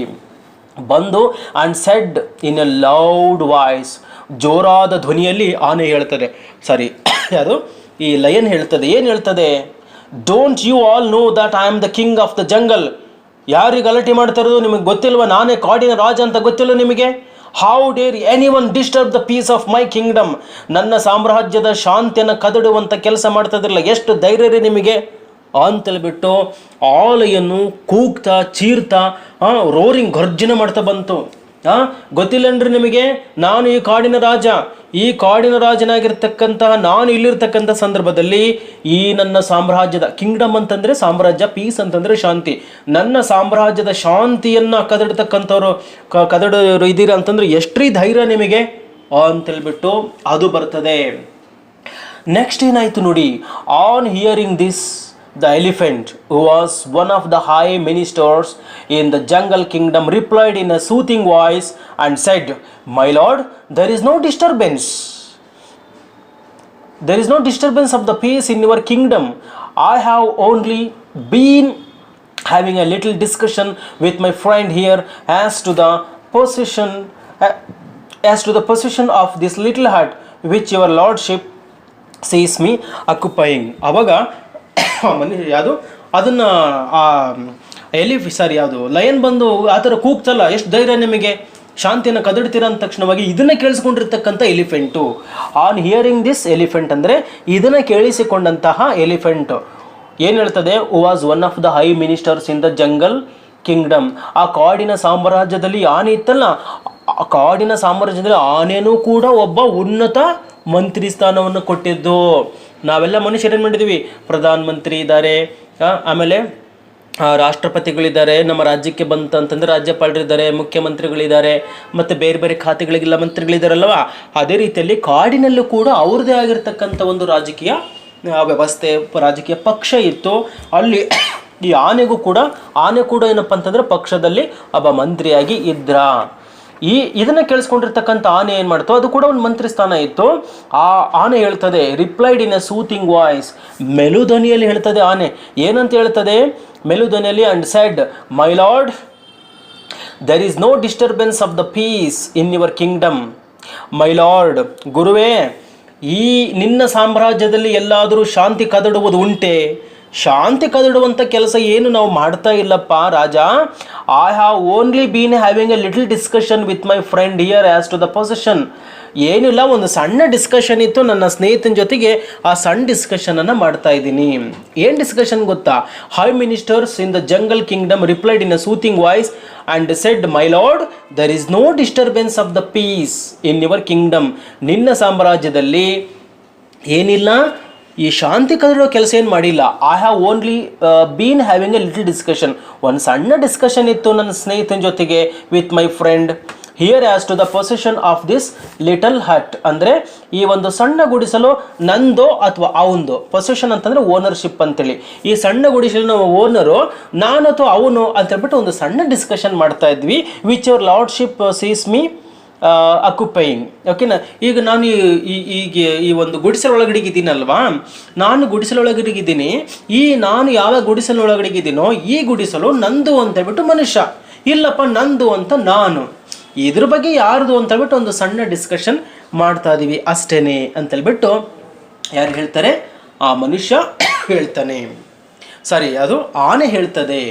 ಬಂದು and said in a loud voice, ಜೋರಾದ ಧ್ವನಿಯಲ್ಲಿ ಆನೆ ಹೇಳ್ತದೆ, ಯಾರು? ಈ ಲಯನ್ ಹೇಳ್ತದೆ. ಏನು ಹೇಳ್ತದೆ? Don't you all know that I am the king of the jungle. ಯಾರಿಗೆ ಗಲಾಟೆ ಮಾಡ್ತಾ ಇರೋದು ನಿಮಗೆ ಗೊತ್ತಿಲ್ವಾ? ನಾನೇ ಕಾಡಿನ ರಾಜ ಅಂತ ಗೊತ್ತಿಲ್ಲ ನಿಮಗೆ? How dare anyone disturb the peace of my kingdom. ನನ್ನ ಸಾಮ್ರಾಜ್ಯದ ಶಾಂತಿಯನ್ನು ಕದಡುವಂಥ ಕೆಲಸ ಮಾಡ್ತಾ ಇದ್ರಲ್ಲ, ಎಷ್ಟು ಧೈರ್ಯ ರೀ ನಿಮಗೆ ಅಂತೇಳ್ಬಿಟ್ಟು ಆಲೆಯನ್ನು ಕೂಗ್ತಾ ಚೀರ್ತಾ ರೋರಿಂಗ್ ಗರ್ಜನೆ ಮಾಡ್ತಾ ಬಂತು. ಗೊತ್ತಿಲ್ಲನ್ರಿ ನಿಮಗೆ, ನಾನು ಈ ಕಾಡಿನ ರಾಜ, ಈ ಕಾಡಿನ ರಾಜನಾಗಿರ್ತಕ್ಕಂತಹ ನಾನು ಇಲ್ಲಿರ್ತಕ್ಕಂಥ ಸಂದರ್ಭದಲ್ಲಿ ಈ ನನ್ನ ಸಾಮ್ರಾಜ್ಯದ, ಕಿಂಗ್ಡಮ್ ಅಂತಂದರೆ ಸಾಮ್ರಾಜ್ಯ, ಪೀಸ್ ಅಂತಂದರೆ ಶಾಂತಿ, ನನ್ನ ಸಾಮ್ರಾಜ್ಯದ ಶಾಂತಿಯನ್ನು ಕದಡ್ತಕ್ಕಂಥವ್ರು ಕದಡೋರು ಇದ್ದೀರಾ ಅಂತಂದ್ರೆ ಎಷ್ಟ್ರೀ ಧೈರ್ಯ ನಿಮಗೆ ಅಂತೇಳ್ಬಿಟ್ಟು ಅದು ಬರ್ತದೆ. ನೆಕ್ಸ್ಟ್ ಏನಾಯಿತು ನೋಡಿ, on hearing this the elephant, who was one of the high ministers in the jungle kingdom, replied in a soothing voice and said, "My lord, there is no disturbance. There is no disturbance of the peace in your kingdom. I have only been having a little discussion with my friend here as to the possession of this little hut which your lordship sees me occupying." ಅವಾಗ ಯಾವುದು ಅದನ್ನು ಯಾವುದು lion ಬಂದು ಆ ಥರ ಕೂಗ್ತಲ್ಲ, ಎಷ್ಟು ಧೈರ್ಯ ನಿಮಗೆ, ಶಾಂತಿಯನ್ನು ಕದಡ್ತೀರ ಅಂದ ತಕ್ಷಣವಾಗಿ ಇದನ್ನು ಕೇಳಿಸ್ಕೊಂಡಿರ್ತಕ್ಕಂಥ elephant. On hearing this elephant ಅಂದರೆ ಇದನ್ನು ಕೇಳಿಸಿಕೊಂಡಂತಹ ಎಲಿಫೆಂಟು ಏನು ಹೇಳ್ತದೆ, who was one of the high ministers in the jungle kingdom. ಆ ಕಾಡಿನ ಸಾಮ್ರಾಜ್ಯದಲ್ಲಿ ಆನೆ ಇತ್ತಲ್ಲ, ಆ ಕಾಡಿನ ಸಾಮ್ರಾಜ್ಯದಲ್ಲಿ ಆನೆನೂ ಕೂಡ ಒಬ್ಬ ಉನ್ನತ ಮಂತ್ರಿ ಸ್ಥಾನವನ್ನು ಕೊಟ್ಟಿದ್ದು. ನಾವೆಲ್ಲ ಮನುಷ್ಯರು ಏನು ಮಾಡಿದ್ದೀವಿ, ಪ್ರಧಾನ ಮಂತ್ರಿ ಇದ್ದಾರೆ, ಆಮೇಲೆ ರಾಷ್ಟ್ರಪತಿಗಳಿದ್ದಾರೆ, ನಮ್ಮ ರಾಜ್ಯಕ್ಕೆ ಬಂತಂತಂದರೆ ರಾಜ್ಯಪಾಲರಿದ್ದಾರೆ, ಮುಖ್ಯಮಂತ್ರಿಗಳಿದ್ದಾರೆ, ಮತ್ತು ಬೇರೆ ಬೇರೆ ಖಾತೆಗಳಿಗೆಲ್ಲ ಮಂತ್ರಿಗಳಿದ್ದಾರಲ್ವ. ಅದೇ ರೀತಿಯಲ್ಲಿ ಕಾಡಿನಲ್ಲೂ ಕೂಡ ಅವ್ರದ್ದೇ ಆಗಿರ್ತಕ್ಕಂಥ ಒಂದು ರಾಜಕೀಯ ವ್ಯವಸ್ಥೆ, ರಾಜಕೀಯ ಪಕ್ಷ ಇತ್ತು. ಅಲ್ಲಿ ಈ ಆನೆ ಕೂಡ ಏನಪ್ಪ ಅಂತಂದರೆ ಪಕ್ಷದಲ್ಲಿ ಒಬ್ಬ ಮಂತ್ರಿಯಾಗಿ ಇದ್ರ. ಇದನ್ನು ಕೇಳಿಸ್ಕೊಂಡಿರ್ತಕ್ಕಂಥ ಆನೆ ಏನು ಮಾಡ್ತೋ, ಅದು ಕೂಡ ಒಂದು ಮಂತ್ರಿ ಸ್ಥಾನ ಇತ್ತು. ಆ ಆನೆ ಹೇಳ್ತದೆ, replied in a soothing voice, ಮೆಲುಧ್ವನಿಯಲ್ಲಿ ಹೇಳ್ತದೆ ಆನೆ. ಏನಂತ ಹೇಳ್ತದೆ ಮೆಲುಧ್ವನಿಯಲ್ಲಿ, and said, my lord, there is no disturbance of the peace in your kingdom. My lord, ಗುರುವೇ, ಈ ನಿನ್ನ ಸಾಮ್ರಾಜ್ಯದಲ್ಲಿ ಎಲ್ಲಾದರೂ ಶಾಂತಿ ಕದಡುವುದು ಉಂಟೆ? ಶಾಂತಿ ಕದಡುವಂಥ ಕೆಲಸ ಏನು ನಾವು ಮಾಡ್ತಾ ಇಲ್ಲಪ್ಪ ರಾಜ. I have only been having a little discussion with my friend here as to the possession. ಏನಿಲ್ಲ, ಒಂದು ಸಣ್ಣ ಡಿಸ್ಕಷನ್ ಇತ್ತು ನನ್ನ ಸ್ನೇಹಿತನ ಜೊತೆಗೆ, ಆ ಸಣ್ಣ ಡಿಸ್ಕಷನನ್ನು ಮಾಡ್ತಾ ಇದ್ದೀನಿ. ಏನು ಡಿಸ್ಕಷನ್ ಗೊತ್ತಾ? High ministers in the jungle kingdom replied in a soothing voice and said, my lord, there is no disturbance of the peace in your kingdom. ನಿನ್ನ ಸಾಮ್ರಾಜ್ಯದಲ್ಲಿ ಏನಿಲ್ಲ, ಈ ಶಾಂತಿ ಕದಡೋ ಕೆಲಸ ಏನು ಮಾಡಿಲ್ಲ. I have only been having a little discussion, ಒಂದು ಸಣ್ಣ ಡಿಸ್ಕಷನ್ ಇತ್ತು ನನ್ನ ಸ್ನೇಹಿತನ ಜೊತೆಗೆ, with my friend here as to the possession of this little hut. ಅಂದರೆ ಈ ಒಂದು ಸಣ್ಣ ಗುಡಿಸಲು ನಂದೋ ಅಥವಾ ಅವಂದು, ಪೊಸೆಷನ್ ಅಂತಂದರೆ ಓನರ್ಶಿಪ್ ಅಂತೇಳಿ. ಈ ಸಣ್ಣ ಗುಡಿಸಲಿನ ಓನರು ನಾನು ಅಥವಾ ಅವನು ಅಂತೇಳ್ಬಿಟ್ಟು ಒಂದು ಸಣ್ಣ ಡಿಸ್ಕಷನ್ ಮಾಡ್ತಾ ಇದ್ವಿ. Which your lordship sees me occupying. ಓಕೆನಾ? ಈಗ ನಾನು ಈಗ ಈ ಒಂದು ಗುಡಿಸಲೊಳಗಡೆಗಿದ್ದೀನಲ್ವಾ, ನಾನು ಗುಡಿಸಲೊಳಗಡೆಗಿದ್ದೀನಿ. ನಾನು ಯಾವ ಗುಡಿಸಲೊಳಗಡೆಗಿದ್ದೀನೋ ಈ ಗುಡಿಸಲು ನಂದು ಅಂತ ಹೇಳ್ಬಿಟ್ಟು ಮನುಷ್ಯ, ಇಲ್ಲಪ್ಪ ನಂದು ಅಂತ ನಾನು. ಇದ್ರ ಬಗ್ಗೆ ಯಾರ್ದು ಅಂತ ಹೇಳ್ಬಿಟ್ಟು ಒಂದು ಸಣ್ಣ ಡಿಸ್ಕಷನ್ ಮಾಡ್ತಾ ಇದ್ದೀವಿ ಅಷ್ಟೇನೆ ಅಂತೇಳ್ಬಿಟ್ಟು ಯಾರು ಹೇಳ್ತಾರೆ? ಆ ಮನುಷ್ಯ ಹೇಳ್ತಾನೆ. ಸರಿ, ಅದು ಆನೆ ಹೇಳ್ತದೆ.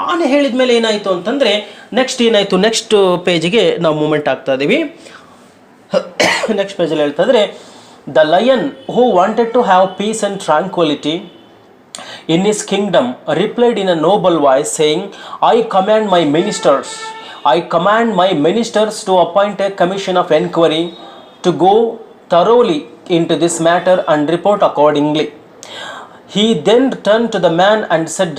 ಆನೆ ಹೇಳಿದ ಮೇಲೆ ಏನಾಯಿತು ಅಂತಂದರೆ ನೆಕ್ಸ್ಟ್ ಏನಾಯಿತು, ನೆಕ್ಸ್ಟ್ ಪೇಜಿಗೆ ನಾವು ಮೂಮೆಂಟ್ ಆಗ್ತಾ ಇದ್ದೀವಿ. ನೆಕ್ಸ್ಟ್ ಪೇಜಲ್ಲಿ ಹೇಳ್ತಾ ಇದ್ರೆ, the lion who wanted to have peace and tranquillity in his kingdom replied in a noble voice saying, I command my ministers to appoint a commission of enquiry to go thoroughly into this matter and report accordingly. He then turned to the man and said,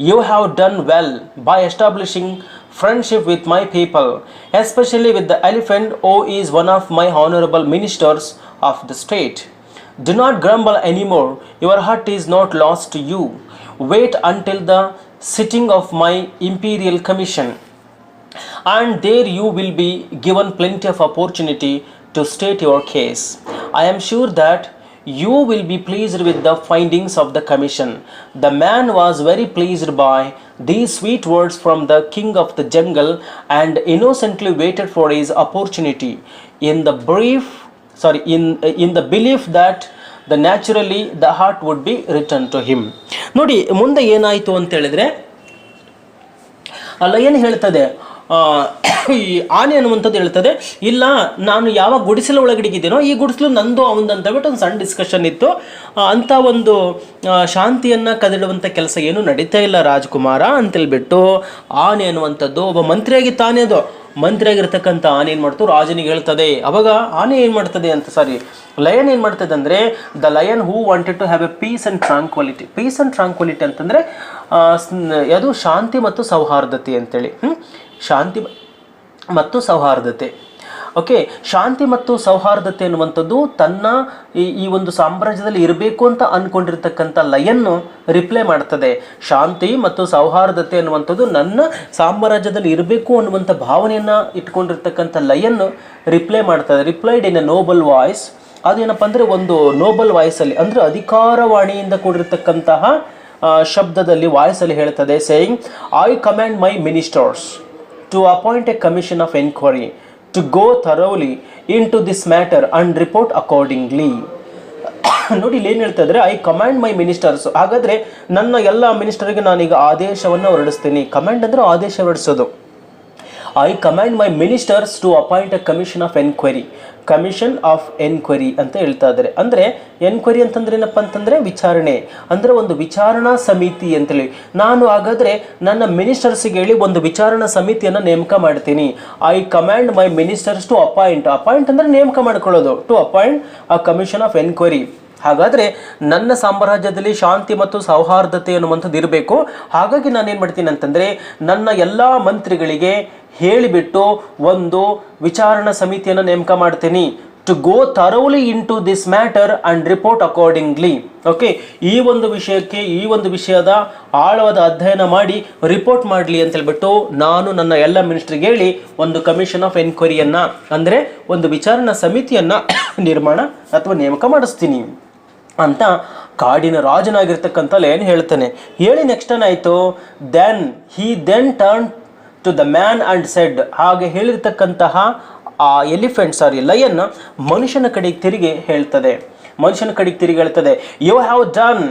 "You have done well by establishing friendship with my people, especially with the elephant, who is one of my honorable ministers of the state. Do not grumble anymore. Your hut is not lost to you. Wait until the sitting of my imperial commission, and there you will be given plenty of opportunity to state your case. I am sure that you will be pleased with the findings of the commission." The man was very pleased by these sweet words from the king of the jungle and innocently waited for his opportunity in the belief that naturally the heart would be returned to him. ನೋಡಿ ಮುಂದೆ ಏನಾಯಿತು ಅಂತ ಹೇಳಿದ್ರೆ, ಅಲ್ಲ ಏನು ಹೇಳ್ತದೆ, ಈ ಆನೆ ಅನ್ನುವಂಥದ್ದು ಹೇಳ್ತದೆ, ಇಲ್ಲ ನಾನು ಯಾವ ಗುಡಿಸಲು ಒಳಗಡೆಗಿದ್ದೀನೋ ಈ ಗುಡಿಸಲು ನಂದು ಅವಂದು ಅಂತ ಹೇಳ್ಬಿಟ್ಟು ಒಂದು ಸಣ್ಣ ಡಿಸ್ಕಷನ್ ಇತ್ತು. ಅಂಥ ಒಂದು ಶಾಂತಿಯನ್ನು ಕದಡುವಂಥ ಕೆಲಸ ಏನು ನಡೀತಾ ಇಲ್ಲ ರಾಜ್ಕುಮಾರ ಅಂತೇಳ್ಬಿಟ್ಟು ಆನೆ ಅನ್ನುವಂಥದ್ದು ಒಬ್ಬ ಮಂತ್ರಿಯಾಗಿತ್ತು. ಆನೆ ಅದು ಮಂತ್ರಿ ಆಗಿರ್ತಕ್ಕಂಥ ಆನೆ ಏನು ಮಾಡ್ತು, ರಾಜನಿಗೆ ಹೇಳ್ತದೆ. ಅವಾಗ ಆನೆ ಏನು ಮಾಡ್ತದೆ ಅಂತ, ಲಯನ್ ಏನು ಮಾಡ್ತದೆ ಅಂದರೆ, the lion who wanted to have a peace and tranquillity. Peace and tranquillity ಅಂತಂದರೆ ಅದು ಶಾಂತಿ ಮತ್ತು ಸೌಹಾರ್ದತೆ ಅಂತೇಳಿ. ಶಾಂತಿ ಮತ್ತು ಸೌಹಾರ್ದತೆ. ಓಕೆ, ಶಾಂತಿ ಮತ್ತು ಸೌಹಾರ್ದತೆ ಅನ್ನುವಂಥದ್ದು ತನ್ನ ಈ ಒಂದು ಸಾಮ್ರಾಜ್ಯದಲ್ಲಿ ಇರಬೇಕು ಅಂತ ಅಂದ್ಕೊಂಡಿರ್ತಕ್ಕಂಥ ಲಯನ್ನು ರಿಪ್ಲೈ ಮಾಡ್ತದೆ. ಶಾಂತಿ ಮತ್ತು ಸೌಹಾರ್ದತೆ ಅನ್ನುವಂಥದ್ದು ನನ್ನ ಸಾಮ್ರಾಜ್ಯದಲ್ಲಿ ಇರಬೇಕು ಅನ್ನುವಂಥ ಭಾವನೆಯನ್ನು ಇಟ್ಕೊಂಡಿರ್ತಕ್ಕಂಥ ಲಯನ್ನು ರಿಪ್ಲೈ ಮಾಡ್ತದೆ. Replied in A Nobel voice. ಅದೇನಪ್ಪ ಅಂದರೆ ಒಂದು ನೋಬಲ್ ವಾಯ್ಸಲ್ಲಿ, ಅಂದರೆ ಅಧಿಕಾರವಾಣಿಯಿಂದ ಕೂಡಿರ್ತಕ್ಕಂತಹ ಶಬ್ದದಲ್ಲಿ, ವಾಯ್ಸಲ್ಲಿ ಹೇಳ್ತದೆ, saying, I command my ministers to appoint a commission of enquiry to go thoroughly into this matter and report accordingly. ನೋಡಿ, ಇಲ್ಲಿ ಏನು ಹೇಳ್ತಾ ಇದ್ರೆ, ಐ ಕಮಾಂಡ್ ಮೈ ಮಿನಿಸ್ಟರ್ಸ್. ಹಾಗಾದರೆ ನನ್ನ ಎಲ್ಲ ಮಿನಿಸ್ಟರ್ಗೆ ನಾನೀಗ ಆದೇಶವನ್ನು ಹೊರಡಿಸ್ತೀನಿ. ಕಮಾಂಡ್ ಅಂದರೆ ಆದೇಶ ಹೊರಡಿಸೋದು. I command my ministers to appoint a commission of enquiry. Commission of enquiry ಅಂತ ಹೇಳ್ತಾ ಇದ್ದಾರೆ. ಅಂದರೆ ಎನ್ಕ್ವೈರಿ ಅಂತಂದ್ರೆ ಏನಪ್ಪ ಅಂತಂದರೆ ವಿಚಾರಣೆ, ಅಂದರೆ ಒಂದು ವಿಚಾರಣಾ ಸಮಿತಿ ಅಂತೇಳಿ. ನಾನು ಹಾಗಾದರೆ ನನ್ನ ಮಿನಿಸ್ಟರ್ಸಿಗೆ ಹೇಳಿ ಒಂದು ವಿಚಾರಣಾ ಸಮಿತಿಯನ್ನು ನೇಮಕ ಮಾಡ್ತೀನಿ. I command my ministers to appoint. Appoint ಅಂದರೆ ನೇಮಕ ಮಾಡ್ಕೊಳ್ಳೋದು. To appoint a commission of enquiry. ಹಾಗಾದರೆ ನನ್ನ ಸಾಮ್ರಾಜ್ಯದಲ್ಲಿ ಶಾಂತಿ ಮತ್ತು ಸೌಹಾರ್ದತೆ ಅನ್ನುವಂಥದ್ದು ಇರಬೇಕು. ಹಾಗಾಗಿ ನಾನೇನು ಮಾಡ್ತೀನಿ ಅಂತಂದರೆ, ನನ್ನ ಎಲ್ಲ ಮಂತ್ರಿಗಳಿಗೆ ಹೇಳಿಬಿಟ್ಟು ಒಂದು ವಿಚಾರಣಾ ಸಮಿತಿಯನ್ನು ನೇಮಕ ಮಾಡ್ತೀನಿ. To go thoroughly into this matter and report accordingly. Okay, ಈ ಒಂದು ವಿಷಯಕ್ಕೆ, ಈ ಒಂದು ವಿಷಯದ ಆಳವಾದ ಅಧ್ಯಯನ ಮಾಡಿ ರಿಪೋರ್ಟ್ ಮಾಡಲಿ ಅಂತ ಹೇಳ್ಬಿಟ್ಟು ನಾನು ನನ್ನ ಎಲ್ಲ ಮಿನಿಸ್ಟ್ರಿಗೆ ಹೇಳಿ ಒಂದು ಕಮಿಷನ್ ಆಫ್ ಎನ್ಕ್ವೈರಿಯನ್ನು, ಅಂದರೆ ಒಂದು ವಿಚಾರಣಾ ಸಮಿತಿಯನ್ನು ನಿರ್ಮಾಣ ಅಥವಾ ನೇಮಕ ಮಾಡಿಸ್ತೀನಿ ಅಂತ ಕಾಡಿನ ರಾಜನಾಗಿರ್ತಕ್ಕಂಥ ಲಯನ್ ಹೇಳ್ತಾನೆ. ಹೇಳಿ ನೆಕ್ಸ್ಟ್ ಏನಾಯಿತು, then turn to the man and said. ಹಾಗೆ ಹೇಳಿರ್ತಕ್ಕಂತಹ ಆ ಲಯನ್ ಮನುಷ್ಯನ ಕಡೆಗೆ ತಿರುಗಿ ಹೇಳ್ತದೆ. You have done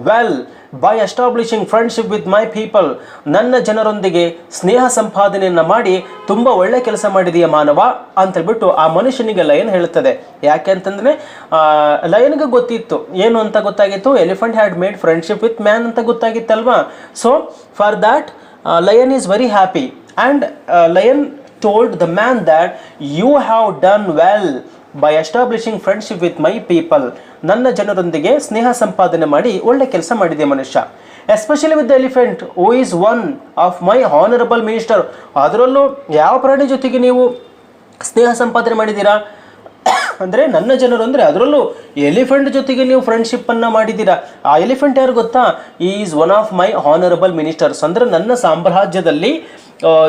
well by establishing friendship with my people. ನನ್ನ ಜನರೊಂದಿಗೆ ಸ್ನೇಹ ಸಂಪಾದನೆಯನ್ನು ಮಾಡಿ ತುಂಬ ಒಳ್ಳೆ ಕೆಲಸ ಮಾಡಿದೆಯಾ ಮಾನವ ಅಂತೇಳ್ಬಿಟ್ಟು ಆ ಮನುಷ್ಯನಿಗೆ ಲಯನ್ ಹೇಳ್ತದೆ. ಯಾಕೆ ಅಂತಂದರೆ ಲಯನ್ಗೆ ಗೊತ್ತಿತ್ತು, ಏನು ಅಂತ ಗೊತ್ತಾಗಿತ್ತು, elephant had made friendship with man ಅಂತ ಗೊತ್ತಾಗಿತ್ತಲ್ವಾ. So far that lion is very happy and lion told the man that you have done well by establishing friendship with my people. ನನ್ನ ಜನರೊಂದಿಗೆ ಸ್ನೇಹ ಸಂಪಾದನೆ ಮಾಡಿ ಒಳ್ಳೆ ಕೆಲಸ ಮಾಡಿದೆ ಮನುಷ್ಯ. Especially with the elephant who is one of my honourable minister. ಅದರಲ್ಲೂ ಯಾವ ಪ್ರಾಣಿ ಜೊತೆಗೆ ನೀವು ಸ್ನೇಹ ಸಂಪಾದನೆ ಮಾಡಿದ್ದೀರಾ ಅಂದರೆ ನನ್ನ ಜನರು, ಅಂದರೆ ಅದರಲ್ಲೂ ಎಲಿಫೆಂಟ್ ಜೊತೆಗೆ ನೀವು ಫ್ರೆಂಡ್ಶಿಪ್ಪನ್ನು ಮಾಡಿದ್ದೀರಾ. ಆ ಎಲಿಫೆಂಟ್ ಯಾರು ಗೊತ್ತಾ, is one of my honourable ministers. ಅಂದರೆ ನನ್ನ ಸಾಮ್ರಾಜ್ಯದಲ್ಲಿ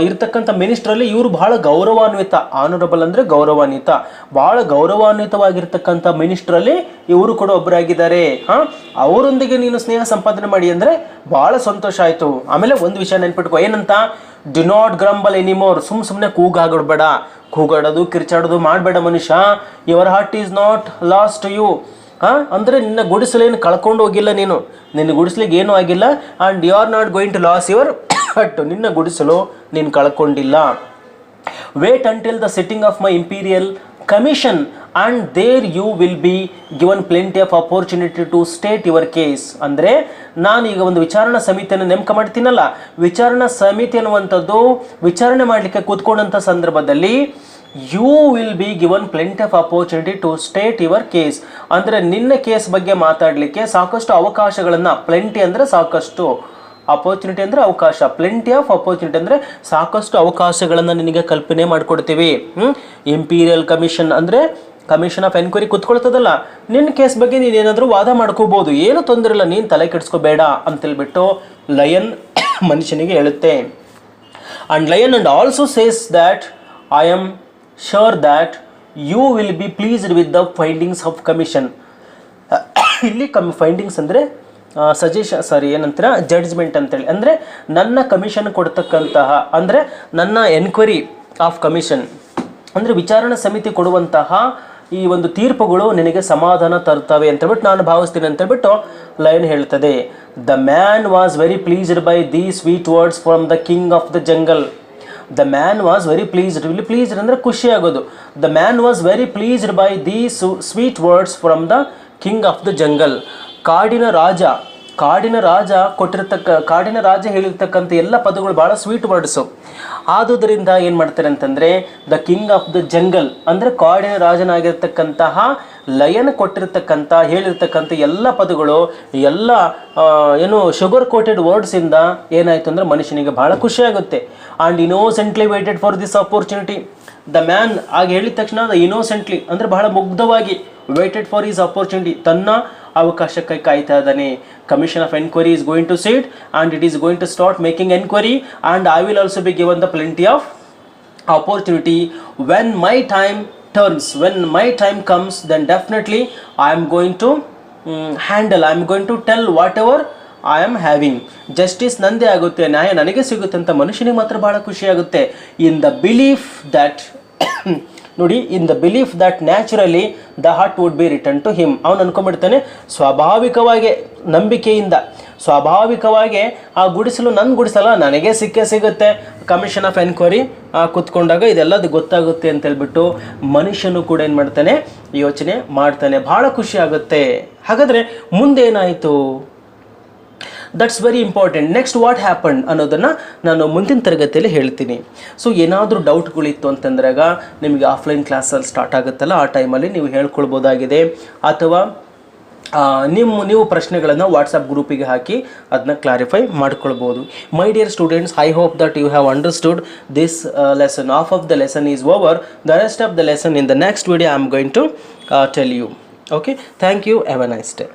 ಇರ್ತಕ್ಕಂಥ ಮಿನಿಸ್ಟ್ರಲ್ಲಿ ಇವರು ಬಹಳ ಗೌರವಾನ್ವಿತ. ಆನರಬಲ್ ಅಂದರೆ ಗೌರವಾನ್ವಿತ, ಭಾಳ ಗೌರವಾನ್ವಿತವಾಗಿರ್ತಕ್ಕಂಥ ಮಿನಿಸ್ಟ್ರಲ್ಲಿ ಇವರು ಕೂಡ ಒಬ್ಬರಾಗಿದ್ದಾರೆ. ಅವರೊಂದಿಗೆ ನೀನು ಸ್ನೇಹ ಸಂಪಾದನೆ ಮಾಡಿ ಅಂದರೆ ಭಾಳ ಸಂತೋಷ ಆಯಿತು. ಆಮೇಲೆ ಒಂದು ವಿಷಯ ನೆನ್ಪಿಟ್ಕೋ, ಏನಂತ, ಡು ನಾಟ್ ಗ್ರಂಬಲ್ ಎನಿಮೋರ್. ಸುಮ್ಮನೆ ಕೂಗಾಡಬೇಡ, ಕೂಗಾಡೋದು ಕಿರ್ಚಾಡೋದು ಮಾಡಬೇಡ ಮನುಷ್ಯ. Your heart is not lost to you. ಅಂದರೆ ನಿನ್ನ ಗುಡಿಸಲೇನು ಕಳ್ಕೊಂಡು ಹೋಗಿಲ್ಲ ನೀನು, ನಿನ್ನ ಗುಡಿಸ್ಲಿಕ್ಕೆ ಏನೂ ಆಗಿಲ್ಲ. And you are not going to lose your hut. ನಿನ್ನ ಗುಡಿಸಲು ನೀನು ಕಳ್ಕೊಂಡಿಲ್ಲ. Wait until the sitting of my imperial commission and there you will be given plenty of opportunity to state your case. ಅಂದರೆ ನಾನೀಗ ಒಂದು ವಿಚಾರಣಾ ಸಮಿತಿಯನ್ನು ನೇಮಕ ಮಾಡ್ತೀನಲ್ಲ, ವಿಚಾರಣಾ ಸಮಿತಿ ಅನ್ನುವಂಥದ್ದು ವಿಚಾರಣೆ ಮಾಡಲಿಕ್ಕೆ ಕೂತ್ಕೊಂಡಂಥ ಸಂದರ್ಭದಲ್ಲಿ you will be given plenty of opportunity to state your case. ಅಂದರೆ ನಿನ್ನ ಕೇಸ್ ಬಗ್ಗೆ ಮಾತಾಡಲಿಕ್ಕೆ ಸಾಕಷ್ಟು ಅವಕಾಶಗಳನ್ನು, ಪ್ಲೆಂಟಿ ಅಂದರೆ ಸಾಕಷ್ಟು, ಅಪರ್ಚುನಿಟಿ ಅಂದರೆ ಅವಕಾಶ, ಪ್ಲೆಂಟಿ ಆಫ್ ಅಪರ್ಚುನಿಟಿ ಅಂದರೆ ಸಾಕಷ್ಟು ಅವಕಾಶಗಳನ್ನು ನಿನಗೆ ಕಲ್ಪನೆ ಮಾಡಿಕೊಡ್ತೀವಿ. ಇಂಪೀರಿಯಲ್ ಕಮಿಷನ್ ಅಂದರೆ ಕಮಿಷನ್ ಆಫ್ ಎನ್ಕ್ವೈರಿ ಕೂತ್ಕೊಳ್ತದಲ್ಲ, ನಿನ್ನ ಕೇಸ್ ಬಗ್ಗೆ ನೀನೇನಾದರೂ ವಾದ ಮಾಡ್ಕೋಬೋದು, ಏನು ತೊಂದರೆ ಇಲ್ಲ, ನೀನು ತಲೆ ಕೆಡಿಸ್ಕೋಬೇಡ ಅಂತೇಳ್ಬಿಟ್ಟು ಲಯನ್ ಮನುಷ್ಯನಿಗೆ ಹೇಳುತ್ತೆ. And lion and also says that I am sure that you will be pleased with the findings of commission. ಇಲ್ಲಿ ಫೈಂಡಿಂಗ್ಸ್ ಅಂದರೆ ಏನಂತೀರ, ಜಡ್ಜ್ಮೆಂಟ್ ಅಂತೇಳಿ. ಅಂದರೆ ನನ್ನ ಕಮಿಷನ್ ಕೊಡ್ತಕ್ಕಂತಹ, ಅಂದರೆ ನನ್ನ ಎನ್ಕ್ವೈರಿ ಆಫ್ ಕಮಿಷನ್ ಅಂದರೆ ವಿಚಾರಣಾ ಸಮಿತಿ ಕೊಡುವಂತಹ ಈ ಒಂದು ತೀರ್ಪುಗಳು ನಿನಗೆ ಸಮಾಧಾನ ತರ್ತವೆ ಅಂತೇಳ್ಬಿಟ್ಟು ನಾನು ಭಾವಿಸ್ತೀನಿ ಅಂತೇಳ್ಬಿಟ್ಟು ಲಯನ್ ಹೇಳ್ತದೆ. The man was very pleased by the sweet words from the king of the jungle. The man was very pleased. ಇಲ್ಲಿ ಪ್ಲೀಸ್ಡ್ ಅಂದರೆ ಖುಷಿಯಾಗೋದು. The man was very pleased by the sweet words from the king of the jungle. ಕಾಡಿನ ರಾಜ ಹೇಳಿರ್ತಕ್ಕಂಥ ಎಲ್ಲ ಪದಗಳು ಭಾಳ sweet words. ಆದುದರಿಂದ ಏನು ಮಾಡ್ತಾರೆ ಅಂತಂದರೆ the king of the jungle ಅಂದರೆ ಕಾಡಿನ ರಾಜನಾಗಿರ್ತಕ್ಕಂತಹ ಲಯನ್ ಕೊಟ್ಟಿರ್ತಕ್ಕಂಥ ಹೇಳಿರ್ತಕ್ಕಂಥ ಎಲ್ಲ ಪದಗಳು ಎಲ್ಲ ಏನು ಶುಗರ್ ಕೋಟೆಡ್ ವರ್ಡ್ಸಿಂದ ಏನಾಯಿತು ಅಂದರೆ ಮನುಷ್ಯನಿಗೆ ಭಾಳ ಖುಷಿಯಾಗುತ್ತೆ. And innocently waited for this opportunity. The man ಆಗ ಹೇಳಿದ ತಕ್ಷಣ ದ ಇನೋಸೆಂಟ್ಲಿ ಅಂದರೆ ಬಹಳ ಮುಗ್ಧವಾಗಿ ವೇಟೆಡ್ ಫಾರ್ ಈಸ್ ಆಪರ್ಚುನಿಟಿ, ತನ್ನ ಅವಕಾಶಕ್ಕೆ ಕಾಯ್ತಾ ಇದ್ದಾನೆ. Commission of enquiry is going to sit and it is going to start making enquiry and I will also be given the plenty of opportunity when my time turns, when my time comes, then definitely I am going to handle, I am going to tell whatever I am having. Justice ನಂದೇ ಆಗುತ್ತೆ, ನ್ಯಾಯ ನನಗೆ ಸಿಗುತ್ತೆ ಅಂತ ಮನುಷ್ಯನಿಗೆ ಮಾತ್ರ ಭಾಳ ಖುಷಿಯಾಗುತ್ತೆ. ಇನ್ ದ ಬಿಲೀಫ್ ದ್ಯಾಟ್ ನೋಡಿ, in the belief that naturally the heart would be return to him. ಅವನು ಅನ್ಕೊಂಡ್ಬಿಡ್ತಾನೆ ಸ್ವಾಭಾವಿಕವಾಗಿ, ನಂಬಿಕೆಯಿಂದ ಸ್ವಾಭಾವಿಕವಾಗಿ ಆ ಗುಡಿಸಲು ನನ್ನ ಗುಡಿಸಲ್ಲ, ನನಗೆ ಸಿಗುತ್ತೆ. ಕಮಿಷನ್ ಆಫ್ ಎನ್ಕ್ವೈರಿ ಕೂತ್ಕೊಂಡಾಗ ಇದೆಲ್ಲದು ಗೊತ್ತಾಗುತ್ತೆ ಅಂತ ಹೇಳ್ಬಿಟ್ಟು ಮನುಷ್ಯನು ಕೂಡ ಏನು ಮಾಡ್ತಾನೆ, ಯೋಚನೆ ಮಾಡ್ತಾನೆ, ಭಾಳ ಖುಷಿ ಆಗುತ್ತೆ. ಹಾಗಾದರೆ ಮುಂದೇನಾಯಿತು? That's very important. Next what happen ಅನ್ನೋದನ್ನು ನಾನು ಮುಂದಿನ ತರಗತಿಯಲ್ಲಿ ಹೇಳ್ತೀನಿ. ಸೊ ಏನಾದರೂ ಡೌಟ್ಗಳಿತ್ತು ಅಂತಂದ್ರಾಗ ನಿಮಗೆ ಆಫ್ಲೈನ್ ಕ್ಲಾಸಲ್ಲಿ ಸ್ಟಾರ್ಟ್ ಆಗುತ್ತಲ್ಲ, ಆ ಟೈಮಲ್ಲಿ ನೀವು ಹೇಳ್ಕೊಳ್ಬೋದಾಗಿದೆ. ಅಥವಾ ನೀವು ಪ್ರಶ್ನೆಗಳನ್ನು ವಾಟ್ಸಪ್ ಗ್ರೂಪಿಗೆ ಹಾಕಿ ಅದನ್ನ ಕ್ಲಾರಿಫೈ ಮಾಡ್ಕೊಳ್ಬೋದು. My dear students, I hope that you have understood this lesson. Half of the lesson is over. The rest of the lesson in the next video I am going to tell you. Okay, thank you. Have a nice day.